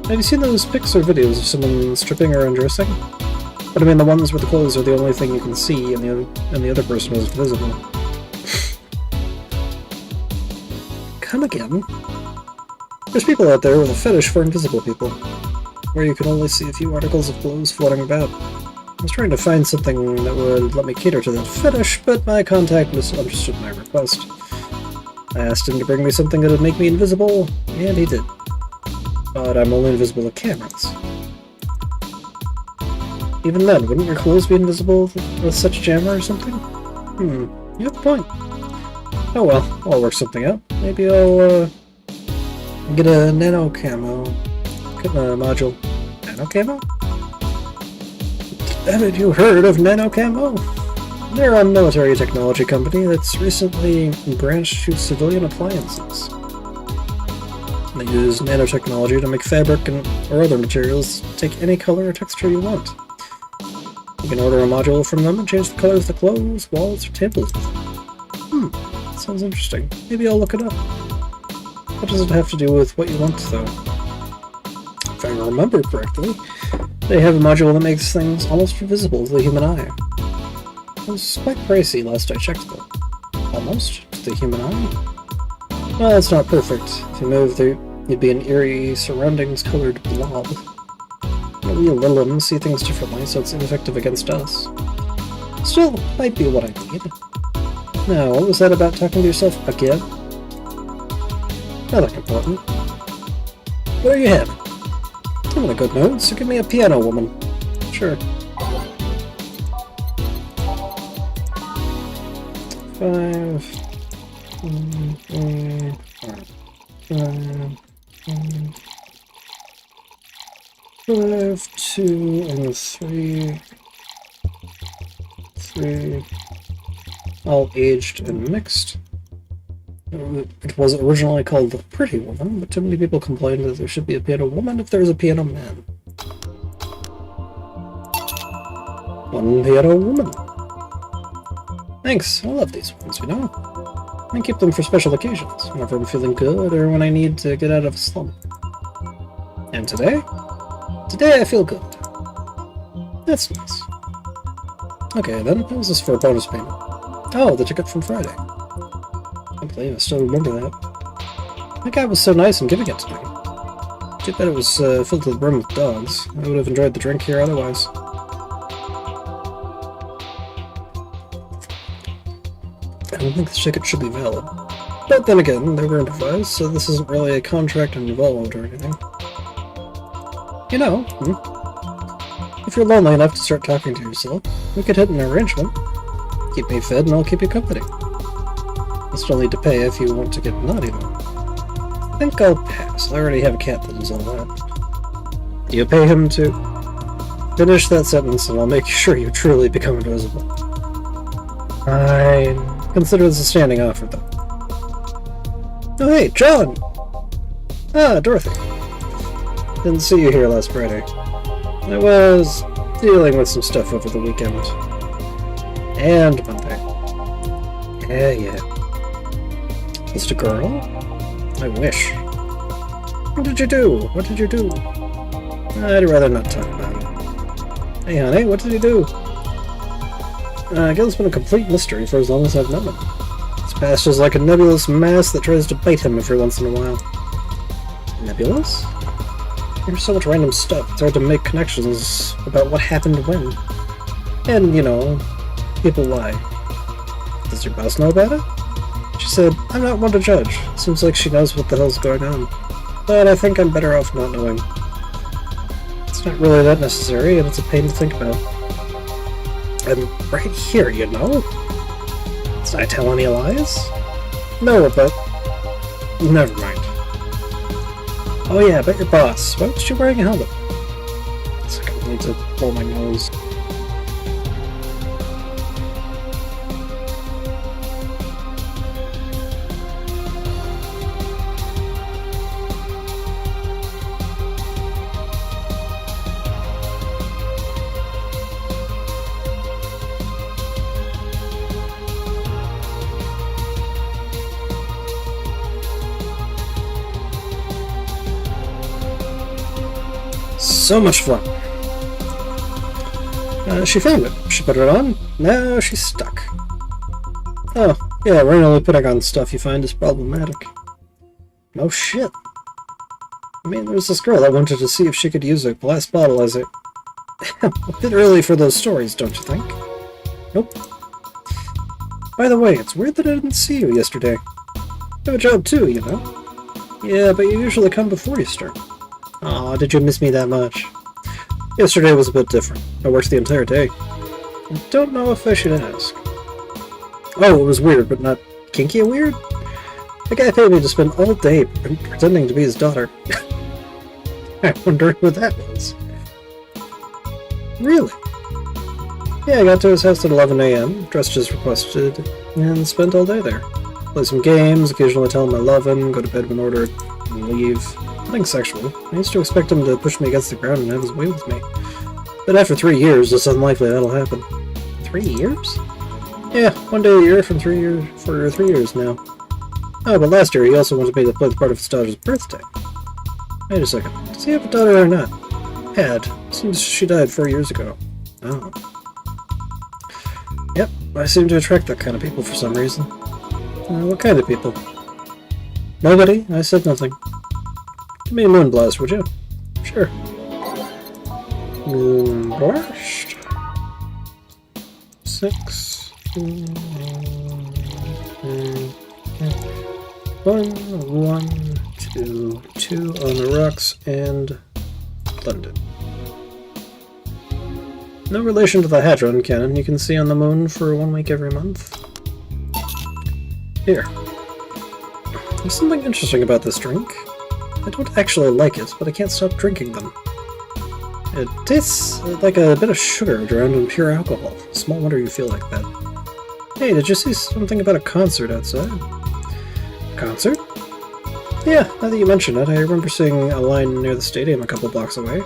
Have you seen those pics or videos of someone stripping or undressing? But I mean the ones where the clothes are the only thing you can see and the other person is visible. Come again? There's people out there with a fetish for invisible people, where you can only see a few articles of clothes floating about. I was trying to find something that would let me cater to that fetish, but my contact misunderstood my request. I asked him to bring me something that would make me invisible, and he did. But I'm only invisible to cameras. Even then, wouldn't your clothes be invisible with such a jammer or something? You have a point. Oh well, I'll work something out. Maybe I'll, get a nano camo. Get a module. Nano camo? Haven't you heard of nano camo? They're a military technology company that's recently branched to civilian appliances. They use nanotechnology to make fabric or other materials take any color or texture you want. You can order a module from them and change the colors of the clothes, walls, or tables. Sounds interesting. Maybe I'll look it up. What does it have to do with what you want, though? If I remember correctly, they have a module that makes things almost invisible to the human eye. It was quite pricey last I checked, though. Almost to the human eye? Well, it's not perfect. If you move, you'd be an eerie, surroundings-colored blob. We Lilum see things differently, so it's ineffective against us. Still, might be what I need. Now, what was that about talking to yourself again? Nothing important. What are you having? I'm in a good mood, so give me a piano, woman. Sure. 5, 2, and 3. 3. All aged and mixed. It was originally called the Pretty Woman, but too many people complained that there should be a piano woman if there's a piano man. One piano woman. Thanks, I love these ones, you know? I keep them for special occasions, whenever I'm feeling good or when I need to get out of a slump. And today? Today I feel good. That's nice. Okay, then, what was this for a bonus payment? Oh, the ticket from Friday. I can't believe I still remember that. That guy was so nice in giving it to me. Too bad it was filled to the brim with dogs. I would have enjoyed the drink here otherwise. I don't think this ticket should be valid. But then again, they were improvised, so this isn't really a contract involved or anything. You know, if you're lonely enough to start talking to yourself, we could hit an arrangement. Keep me fed and I'll keep you company. You still need to pay if you want to get naughty though. I think I'll pass. I already have a cat that does all that. You pay him to finish that sentence and I'll make sure you truly become invisible. Fine. Consider this a standing offer though. Oh hey, John! Ah, Dorothy. Didn't see you here last Friday. I was dealing with some stuff over the weekend. And Monday. Yeah. Just a girl? I wish. What did you do? What did you do? I'd rather not talk about it. Hey honey, what did you do? I guess it's been a complete mystery for as long as I've known him. His past is like a nebulous mass that tries to bite him every once in a while. Nebulous? There's so much random stuff, it's hard to make connections about what happened when. And, you know, people lie. Does your boss know about it? She said, I'm not one to judge. Seems like she knows what the hell's going on. But I think I'm better off not knowing. It's not really that necessary, and it's a pain to think about. I'm right here, you know? Did I tell any lies? No, but... never mind. Oh yeah, but your boss. Why was she wearing a helmet? It's like I need to blow my nose. So much fun. She found it. She put it on. Now she's stuck. Oh, yeah, randomly putting on stuff you find is problematic. No shit. I mean, there was this girl that wanted to see if she could use a glass bottle as a... a bit early for those stories, don't you think? Nope. By the way, it's weird that I didn't see you yesterday. You have a job too, you know? Yeah, but you usually come before you start. Aw, did you miss me that much? Yesterday was a bit different. I worked the entire day. I don't know if I should ask. Oh, it was weird, but not kinky weird? The guy paid me to spend all day pretending to be his daughter. I wonder who that was. Really? Yeah, I got to his house at 11 AM, dressed as requested, and spent all day there. Play some games, occasionally tell him I love him, go to bed when ordered, and leave. Nothing sexual. I used to expect him to push me against the ground and have his way with me. But after 3 years, it's unlikely that'll happen. 3 years? Yeah, 1 day a year for 3 years now. Oh, but last year he also wanted me to play the part of his daughter's birthday. Wait a second. Does he have a daughter or not? Had. Seems she died 4 years ago. Oh. Yep, I seem to attract that kind of people for some reason. What kind of people? Nobody. I said nothing. Give me a moon blast, would you? Sure. Moon blast. 6. 1, 2, 2 on the rocks, and London. No relation to the Hadron Cannon you can see on the moon for 1 week every month. Here. There's something interesting about this drink. I don't actually like it, but I can't stop drinking them. It tastes like a bit of sugar drowned in pure alcohol. Small wonder you feel like that. Hey, did you see something about a concert outside? A concert? Yeah, now that you mention it, I remember seeing a line near the stadium a couple blocks away.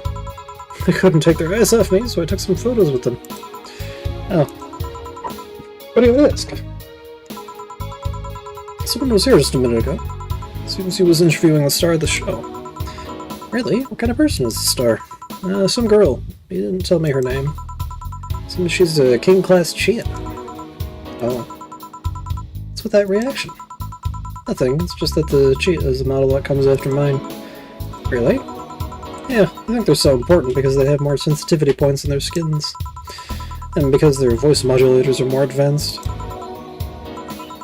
They couldn't take their eyes off me, so I took some photos with them. Oh. What do you ask? Someone was here just a minute ago. Seems he was interviewing the star of the show. Really? What kind of person is the star? Some girl. He didn't tell me her name. Seems she's a king-class Chia. Oh. What's with that reaction? Nothing, it's just that the Chia is the model that comes after mine. Really? Yeah, I think they're so important because they have more sensitivity points in their skins. And because their voice modulators are more advanced.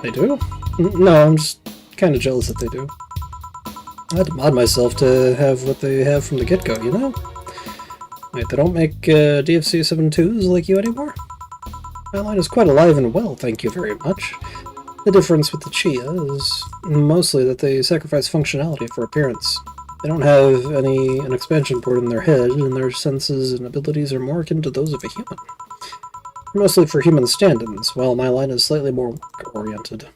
They do? No, I'm just kind of jealous that they do. I had to mod myself to have what they have from the get-go, you know? Wait, they don't make DFC 7.2s like you anymore? My line is quite alive and well, thank you very much. The difference with the Chia is mostly that they sacrifice functionality for appearance. They don't have an expansion port in their head, and their senses and abilities are more akin to those of a human. Mostly for human stand-ins, while my line is slightly more work-oriented.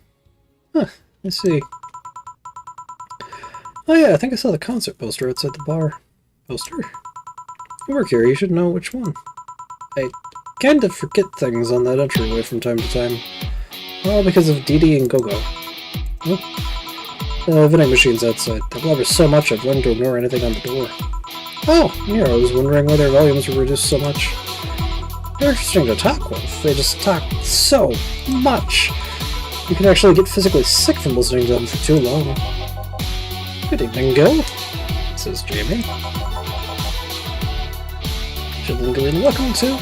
Huh, I see. Oh yeah, I think I saw the concert poster outside the bar. Poster? You work here, you should know which one. I kind of forget things on that entryway from time to time. All because of Didi and Gogo. The vending machine's outside. They blubber so much I've learned to ignore anything on the door. Oh, here, I was wondering why their volumes were reduced so much. They're interesting to talk with. They just talk so much. You can actually get physically sick from listening to them for too long. Good evening, Gil, says Jamie. Jill and Gillian, welcome to...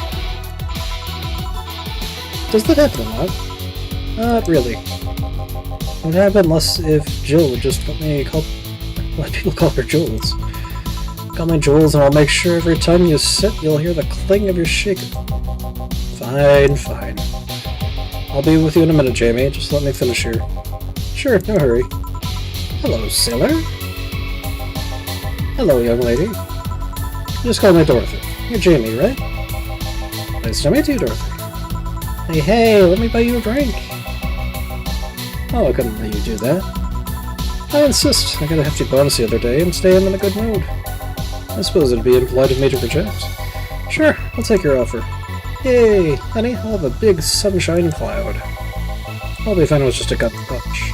Does that happen a lot? Not really. It would happen less if Jill would just let people call her Jules. Call me Jules and I'll make sure every time you sit you'll hear the cling of your shaker. Fine, fine. I'll be with you in a minute, Jamie. Just let me finish here. Sure, no hurry. Hello, sailor. Hello, young lady. Just call me Dorothy. You're Jamie, right? Nice to meet you, Dorothy. Hey, let me buy you a drink. Oh, I couldn't let you do that. I insist. I got a hefty bonus the other day and stay in a good mood. I suppose it'd be impolite of me to reject. Sure, I'll take your offer. Yay, honey, I'll have a big sunshine cloud. I'll be fine with just a gut punch.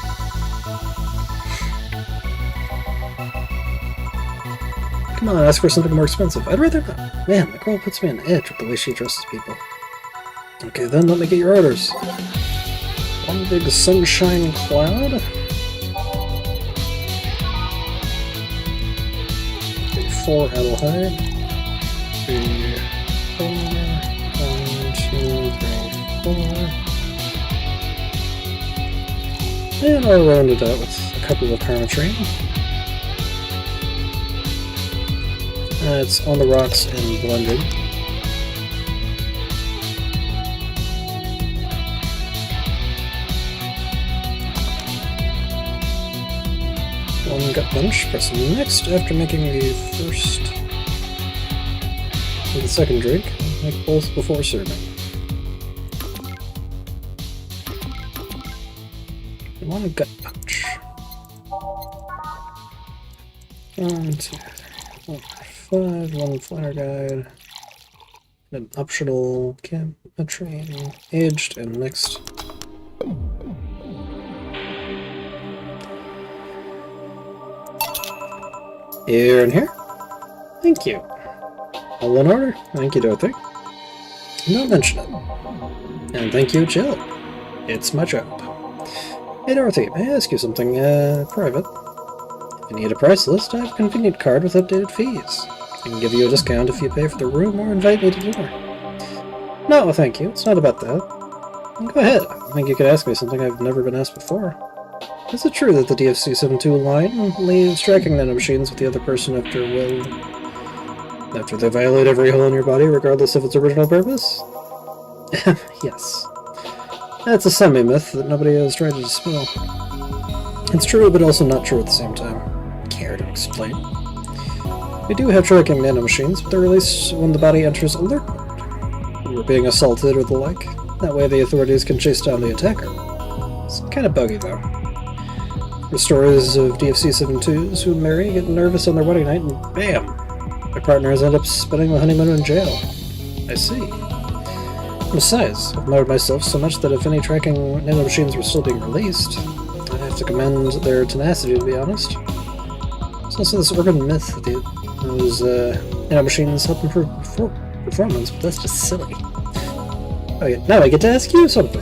Come on, ask for something more expensive. I'd rather not. Man, the girl puts me on edge with the way she addresses people. Okay then, let me get your orders. One big sunshine cloud. Okay, 4 Adelheid. 3, 4. 1, 2, 3, 4. And I'll round it out with a couple of Carnatrine. It's on the rocks and blended. One gut punch, press next after making the first and the second drink. Make both before serving. One gut punch. 1, 2, 4, 5, 1 flyer guide. An optional train, aged and mixed. Here and here. Thank you. All in order. Thank you, Dorothy. Don't mention it. And thank you, Jill. It's my job. Hey, Dorothy, may I ask you something, private? If you need a price list, I have a convenient card with updated fees. I can give you a discount if you pay for the room or invite me to dinner. No, thank you. It's not about that. Go ahead. I think you could ask me something I've never been asked before. Is it true that the DFC 7.2 line leaves tracking nanomachines with the other person after they violate every hole in your body, regardless of its original purpose? Yes. That's a semi-myth that nobody has tried to dispel. It's true, but also not true at the same time. Care to explain? We do have tracking nanomachines, but they're released when the body enters alert mode. When we're being assaulted or the like. That way the authorities can chase down the attacker. It's kind of buggy, though. The stories of DFC 7.2s who marry, get nervous on their wedding night, and bam! Their partners end up spending the honeymoon in jail. I see. Besides, I've modded myself so much that if any tracking nanomachines were still being released, I'd have to commend their tenacity, to be honest. There's also this urban myth that those nanomachines help improve performance, but that's just silly. Okay, now I get to ask you something.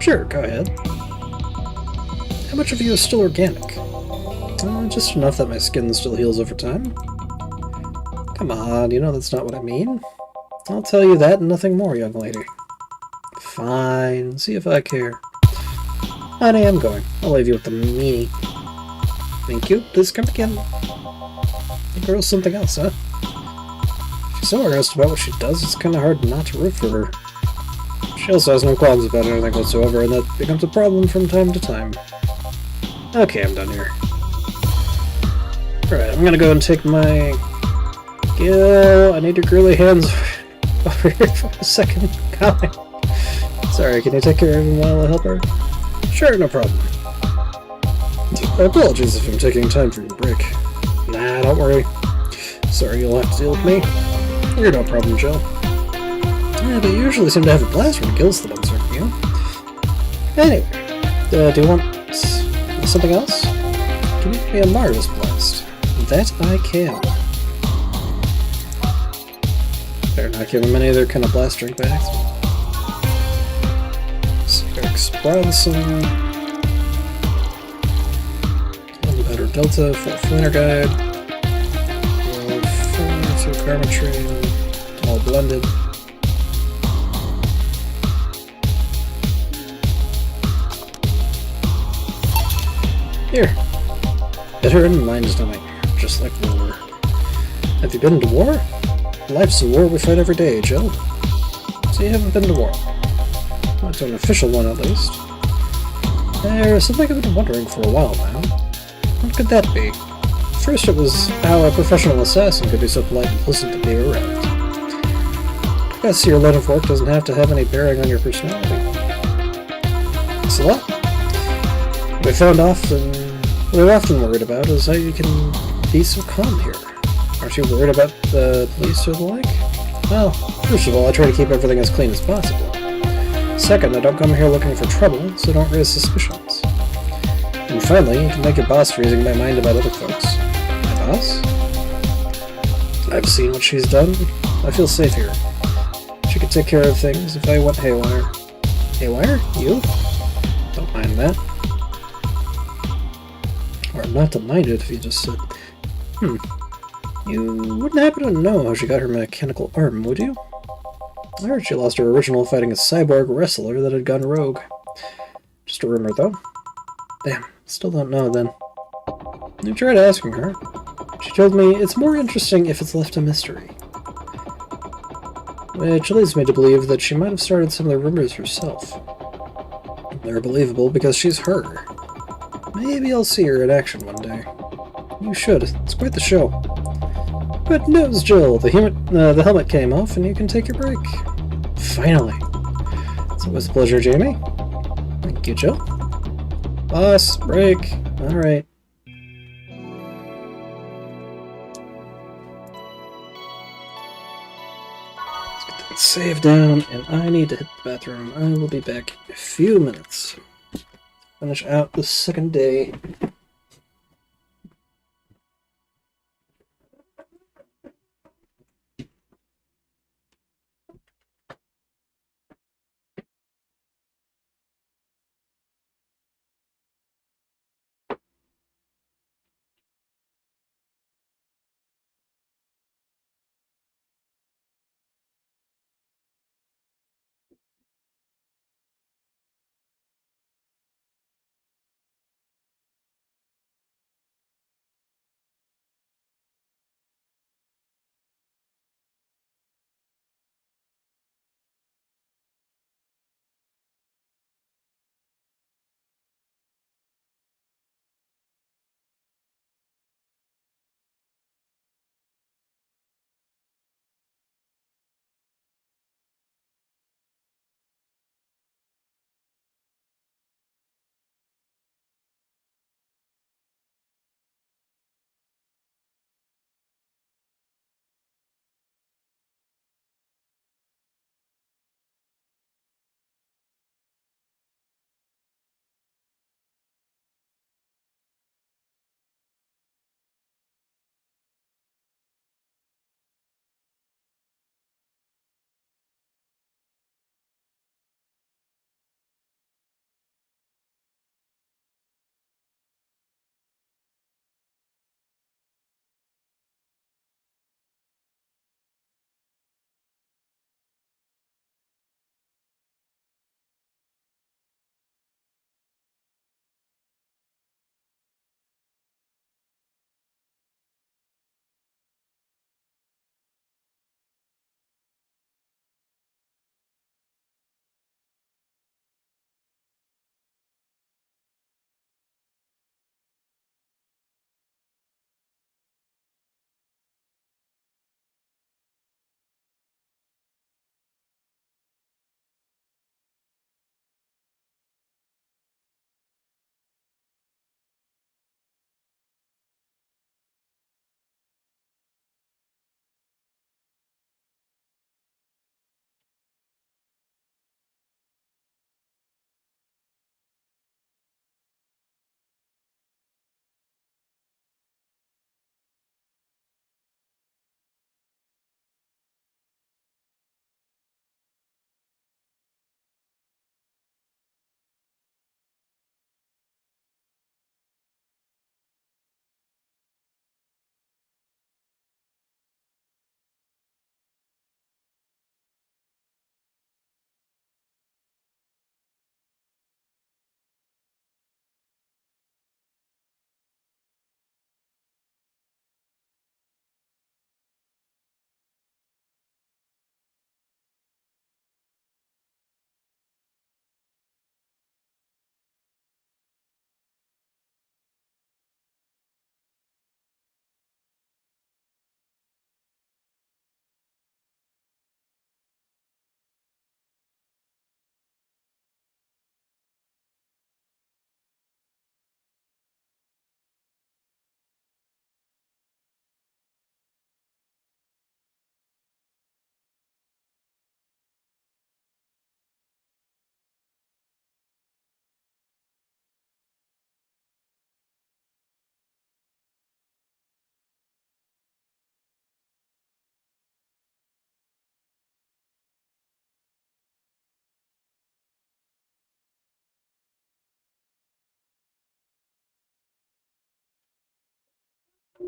Sure, go ahead. How much of you is still organic? Just enough that my skin still heals over time. Come on, you know that's not what I mean. I'll tell you that and nothing more, young lady. Fine, see if I care. Honey, I'm going. I'll leave you with the meanie. Thank you. Please come again. The girl's something else, huh? She's so earnest about what she does, it's kind of hard not to root for her. She also has no qualms about anything whatsoever, and that becomes a problem from time to time. Okay, I'm done here. Alright, I'm gonna go and take my... Gil, I need your girly hands over here for a second. Coming. Sorry, can you take care of him while I help her? Sure, no problem. Apologies if I'm taking time for your break. Nah, don't worry. Sorry you'll have to deal with me. You're no problem, Jill. Yeah, but you usually seem to have a blast when Gil's the one serving you. Anyway, do you want something else? Can you give me a marvelous blast? That I can. Better not give him any other kind of blast drink by accident. Eric's Bronson. Better Delta, full Flanner Guide. 4 Karma Train. All blended. Here. Bitter and mind-numbing, just like war. Have you been to war? Life's a war we fight every day, Jill. So you haven't been to war. Not to an official one, at least. There's something I've been wondering for a while now. What could that be? First it was how a professional assassin could be so polite and pleasant to be around. I guess your line of work doesn't have to have any bearing on your personality. Thanks a lot. What we're often worried about is how you can be so calm here. Aren't you worried about the police or the like? Well, first of all, I try to keep everything as clean as possible. Second, I don't come here looking for trouble, so don't raise suspicions. And finally, you can thank your boss for using my mind about other folks. My boss? I've seen what she's done. I feel safe here. She could take care of things if I went haywire. Haywire? You? Don't mind that. Or not to mind it if you just said, You wouldn't happen to know how she got her mechanical arm, would you? I heard she lost her original fighting a cyborg wrestler that had gone rogue. Just a rumor, though. Damn, still don't know, then. I tried asking her. She told me it's more interesting if it's left a mystery. Which leads me to believe that she might have started some of the rumors herself. They're believable because she's her. Maybe I'll see her in action one day. You should. It's quite the show. Good news, Jill. The helmet came off, and you can take your break. Finally. It's always a pleasure, Jamie. Thank you, Jill. Boss, break. All right. Let's get that save down, and I need to hit the bathroom. I will be back in a few minutes. Finish out the second day.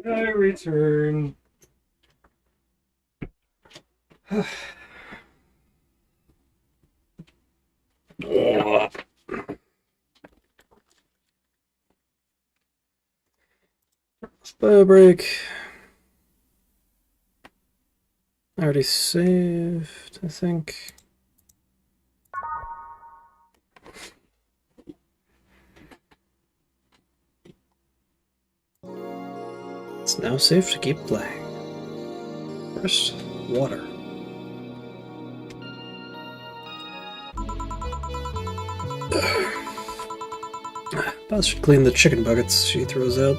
I return. Bio break. I already saved, I think. It's now safe to keep playing. First, water. Boss should clean the chicken buckets she throws out.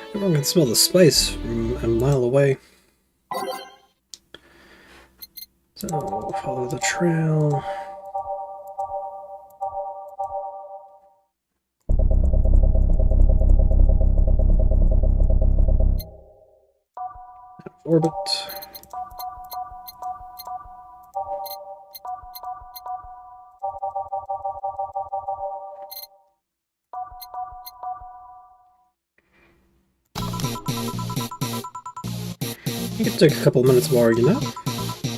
Everyone can smell the spice from a mile away. So, follow the trail. Orbit. You can take a couple minutes more, you know?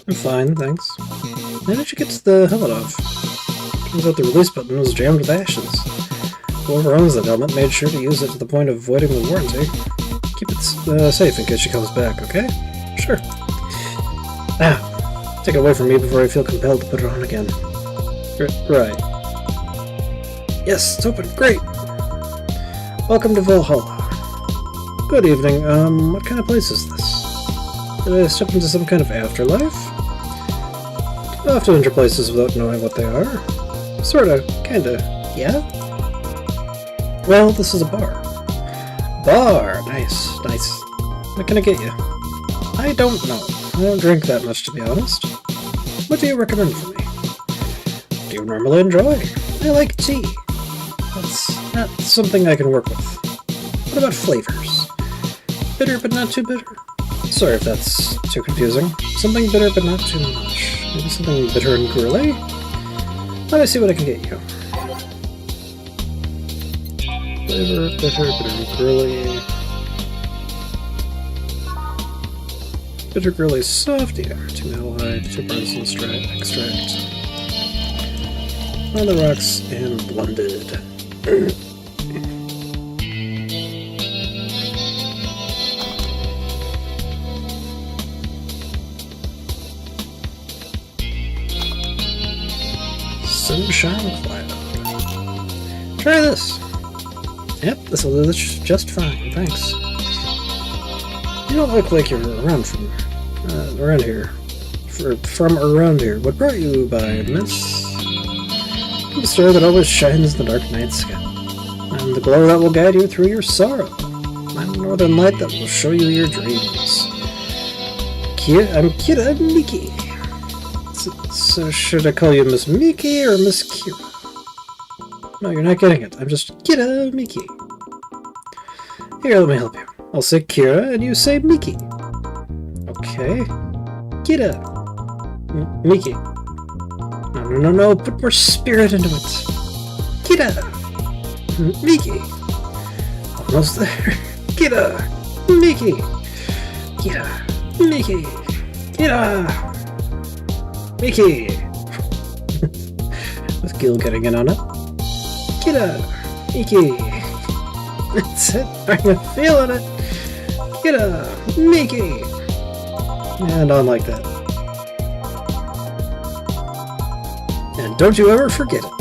I'm fine, thanks. How did you get to the helmet off? Turns out the release button was jammed with ashes. Whoever owns that helmet made sure to use it to the point of voiding the warranty. Keep it safe in case she comes back, okay? Sure. Now, take it away from me before I feel compelled to put it on again. Right. Yes, it's open. Great! Welcome to Valhalla. Good evening. What kind of place is this? Did I step into some kind of afterlife? I often enter places without knowing what they are. Sorta. Kinda. Yeah? Well, this is a bar. Bar! Nice. What can I get you? I don't know. I don't drink that much, to be honest. What do you recommend for me? Do you normally enjoy? I like tea. That's not something I can work with. What about flavors? Bitter but not too bitter? Sorry if that's too confusing. Something bitter but not too much. Maybe something bitter and girly? Let me see what I can get you. Flavor, bitter and girly. Bitter girly soft, yeah. 2 malahide, 2 Bronson extract. On the rocks and blended. Sunshine Cloud. Try this. Yep, this will do just fine, thanks. You don't look like you're around from around here. From around here. What brought you by, miss? The star that always shines in the dark night sky. And the glow that will guide you through your sorrow. And the northern light that will show you your dreams. I'm Kira Miki. So should I call you Miss Miki or Miss Kira? No, you're not getting it. I'm just Kira Miki. Here, let me help you. I'll say Kira and you say Miki. Okay. Kira. Miki. No. Put more spirit into it. Kira. Miki. Almost there. Kira. Miki. Kira. Miki. Kira. Miki! With Gil getting in on it. Kira! Miki! That's it! I'm feeling it! Kira! Miki! And on like that. And don't you ever forget it!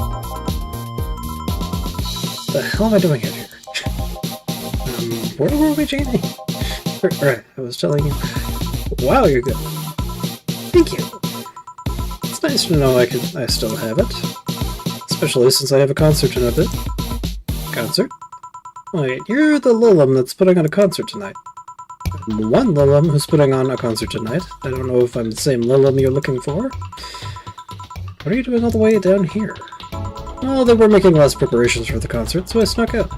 What the hell am I doing out here? Where were we, Janie? Right, I was telling you. Wow, you're good. Thank you. It's nice to know I still have it. Especially since I have a concert in a bit. Concert? Wait, you're the Lilim that's putting on a concert tonight. I'm one Lilim who's putting on a concert tonight. I don't know if I'm the same Lilim you're looking for. What are you doing all the way down here? Well, they were making last preparations for the concert, so I snuck out.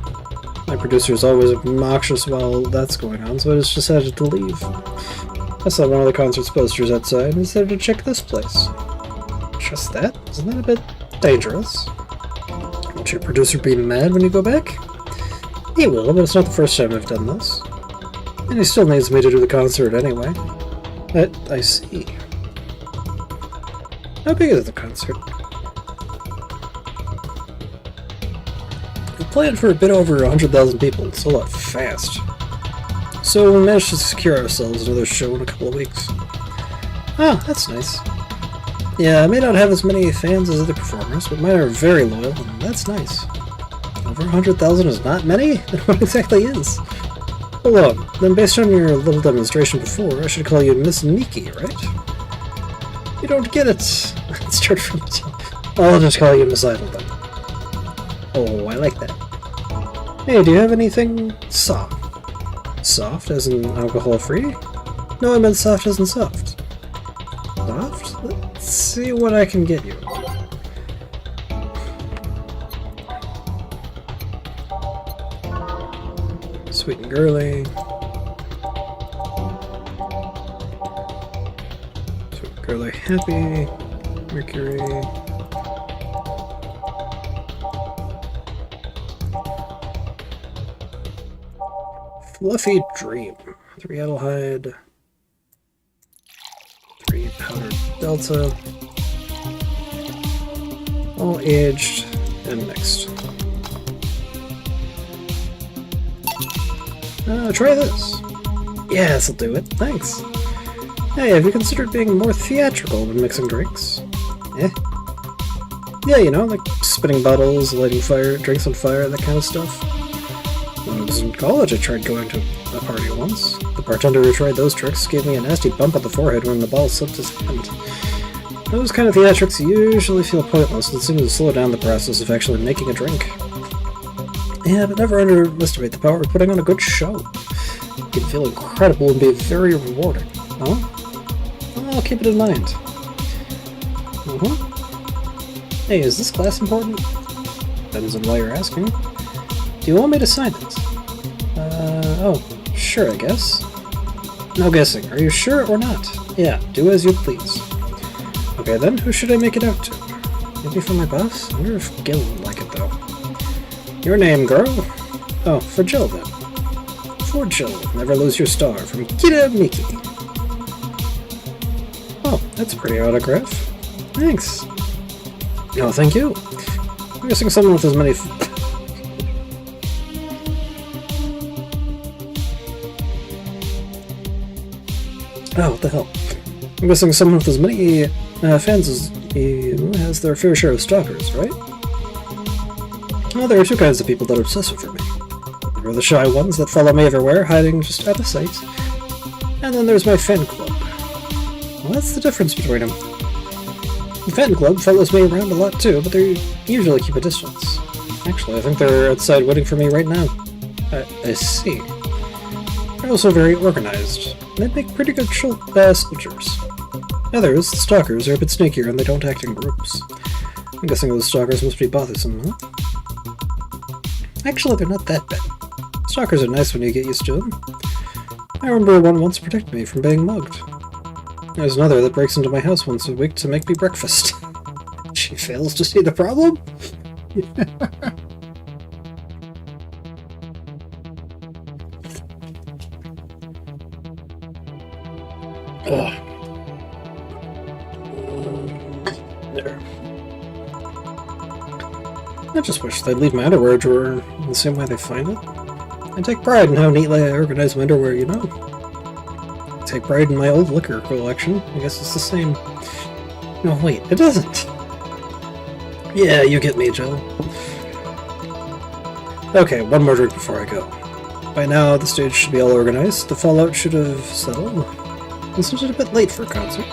My producer's always obnoxious while that's going on, so I just decided to leave. I saw one of the concert's posters outside and decided to check this place. Just that? Isn't that a bit dangerous? Won't your producer be mad when you go back? He will, but it's not the first time I've done this. And he still needs me to do the concert anyway. I see. How big is the concert? We planned for a bit over 100,000 people. It's a lot fast. So we managed to secure ourselves another show in a couple of weeks. Oh, that's nice. Yeah, I may not have as many fans as other performers, but mine are very loyal, and that's nice. Over 100,000 is not many? Then what exactly is? Hold on, then based on your little demonstration before, I should call you Miss Miki, right? You don't get it. Let's start from the top. I'll just call you Miss Idle then. Oh, I like that. Hey, do you have anything soft? Soft as in alcohol-free? No, I meant soft as in soft. Soft? Let's see what I can get you. Sweet and girly. Sweet and girly happy. Mercury. Fluffy dream. 3 Adelhyde. 3 powdered delta. All aged and mixed. Try this. Yeah, this'll do it. Thanks. Hey, have you considered being more theatrical when mixing drinks? Eh? Yeah, you know, like spinning bottles, lighting drinks on fire, that kind of stuff. When I was in college, I tried going to a party once. The bartender who tried those tricks gave me a nasty bump on the forehead when the bottle slipped his hand. Those kind of theatrics usually feel pointless and seem to slow down the process of actually making a drink. Yeah, but never underestimate the power of putting on a good show. It can feel incredible and be very rewarding. Oh? Well, I'll keep it in mind. Hey, is this class important? Depends on why you're asking. Do you want me to sign it? Oh, sure, I guess. No guessing. Are you sure or not? Yeah, do as you please. Okay then, who should I make it out to? Maybe for my boss? I wonder if Gil would like it though. Your name, girl? Oh, for Jill then. For Jill, never lose your star, from Kira Miki. Oh, that's a pretty autograph. Thanks. Oh, thank you. I'm guessing someone with as many... Oh, what the hell. I'm guessing someone with as many fans as you has their fair share of stalkers, right? Well, there are two kinds of people that obsess over me. There are the shy ones that follow me everywhere, hiding just out of sight. And then there's my fan club. Well, that's the difference between them. The fan club follows me around a lot too, but they usually keep a distance. Actually, I think they're outside waiting for me right now. I see. They're also very organized. They make pretty good soldiers. Others, the stalkers, are a bit sneakier and they don't act in groups. I'm guessing those stalkers must be bothersome, huh? Actually, they're not that bad. Stalkers are nice when you get used to them. I remember one once protected me from being mugged. There's another that breaks into my house once a week to make me breakfast. She fails to see the problem? There. I just wish they'd leave my underwear drawer in the same way they find it. I take pride in how neatly I organize my underwear, you know. I take pride in my old liquor collection. I guess it's the same. No, wait, it doesn't. Yeah, you get me, Jill. Okay, one more drink before I go. By now, the stage should be all organized. The fallout should have settled. Isn't it a bit late for a concert?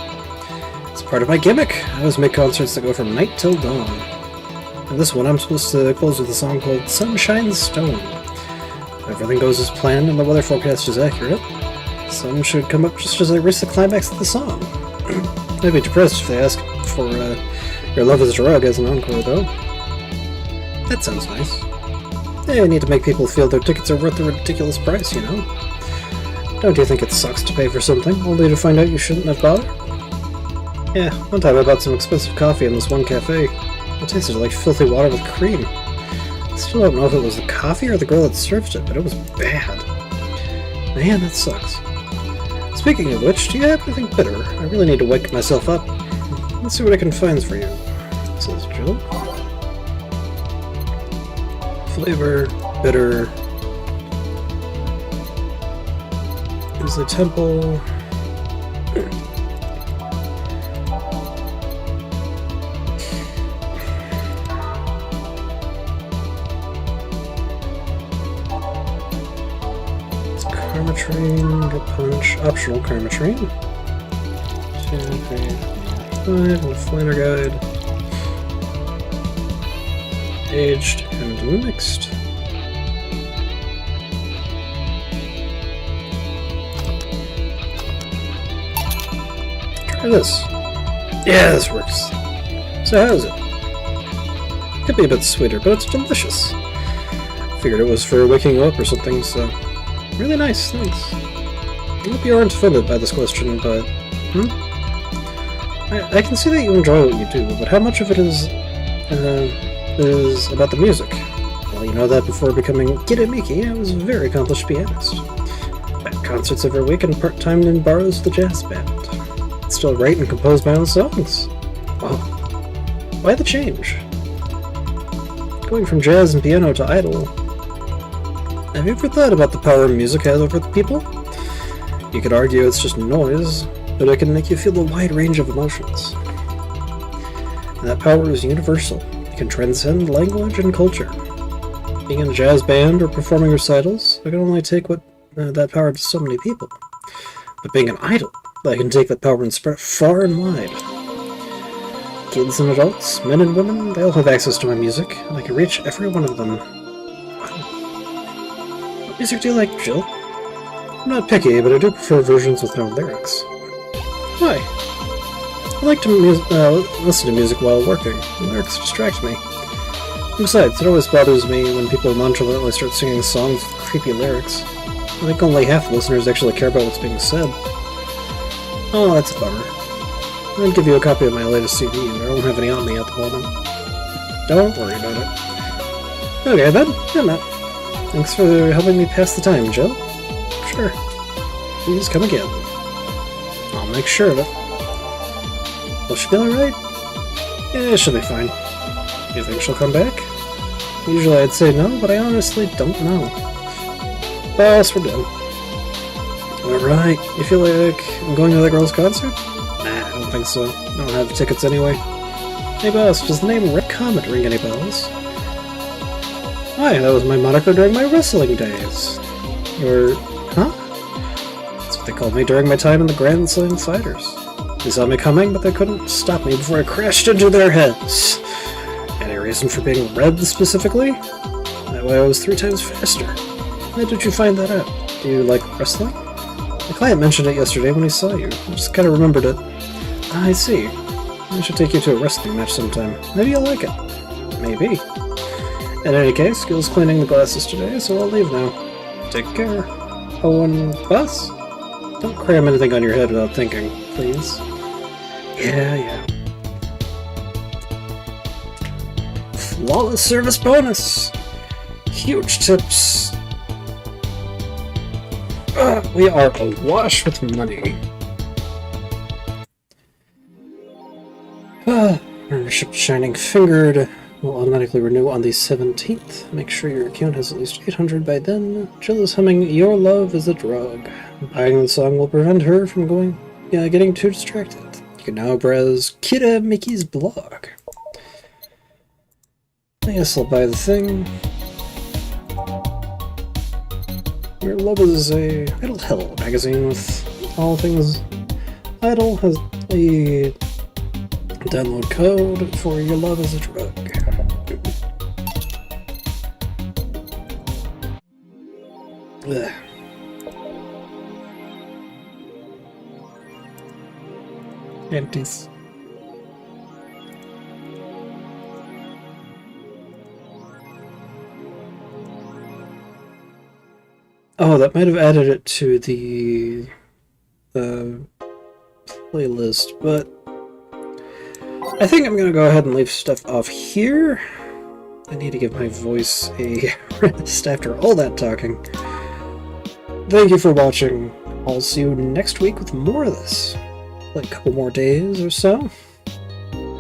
It's part of my gimmick. I always make concerts that go from night till dawn. And this one, I'm supposed to close with a song called Sunshine Stone. If everything goes as planned and the weather forecast is accurate, the sun should come up just as I reach the climax of the song. I'd be depressed if they ask for Your Love is a Drug as an encore, though. That sounds nice. Yeah, I need to make people feel their tickets are worth the ridiculous price, you know? Don't you think it sucks to pay for something, only to find out you shouldn't have bothered? Yeah, one time I bought some expensive coffee in this one cafe. It tasted like filthy water with cream. I still don't know if it was the coffee or the girl that served it, but it was bad. Man, that sucks. Speaking of which, do you have anything bitter? I really need to wake myself up. Let's see what I can find for you, says Jill. Flavor, bitter. Is the temple. Karma train, good punch, optional karma train. 2, 3, 5, and a flanner guide. Aged and mixed. Try this. Yeah, this works. So how's it? Could be a bit sweeter, but it's delicious. Figured it was for waking you up or something, so... Really nice, thanks. I hope you aren't offended by this question, but... I can see that you enjoy what you do, but how much of it is about the music? Well, you know that before becoming Kiremiki, I was a very accomplished pianist. At concerts every week and part-time in bars with the jazz band. I'd still write and compose my own songs. Wow. Why the change? Going from jazz and piano to idol... Have you ever thought about the power music has over the people? You could argue it's just noise, but it can make you feel a wide range of emotions. And that power is universal. It can transcend language and culture. Being in a jazz band or performing recitals, I can only take that power to so many people. But being an idol, I can take that power and spread it far and wide. Kids and adults, men and women, they all have access to my music, and I can reach every one of them. What music do you like, Jill? I'm not picky, but I do prefer versions with no lyrics. Why? I like to listen to music while working. The lyrics distract me. Besides, it always bothers me when people nonchalantly start singing songs with creepy lyrics. I think only half the listeners actually care about what's being said. Oh, that's a bummer. I'll give you a copy of my latest CD, but I don't have any on me at the moment. Don't worry about it. Okay then, I'm out. Thanks for helping me pass the time, Jill. Sure. Please come again. I'll make sure of it. Will she be alright? Yeah, she'll be fine. You think she'll come back? Usually I'd say no, but I honestly don't know. Boss, we're done. Alright, you feel like I'm going to that girl's concert? Nah, I don't think so. I don't have tickets anyway. Hey boss, does the name Red Comet ring any bells? Hi, that was my moniker during my wrestling days. Huh? That's what they called me during my time in the Grand Slam Fighters. They saw me coming, but they couldn't stop me before I crashed into their heads. Any reason for being red specifically? That way I was 3 times faster. How did you find that out? Do you like wrestling? My client mentioned it yesterday when he saw you. I just kind of remembered it. I see. I should take you to a wrestling match sometime. Maybe you'll like it. Maybe. In any case, Gil's cleaning the glasses today, so I'll leave now. Take care. Oh, and boss? Don't cram anything on your head without thinking, please. Yeah. Flawless service bonus! Huge tips! We are awash with money. Membership Shining Fingered will automatically renew on the 17th. Make sure your account has at least 800 by then. Jill is humming Your Love is a Drug. Buying the song will prevent her from getting too distracted. You can now browse Kira Mickey's blog. I guess I'll buy the thing. Your Love is a Idle Hell magazine with all things idle. Has a download code for Your Love is a Drug. Ugh. Empties. Oh, that might have added it to the playlist, but I think I'm gonna go ahead and leave stuff off here. I need to give my voice a rest after all that talking. Thank you for watching. I'll see you next week with more of this. Like a couple more days or so.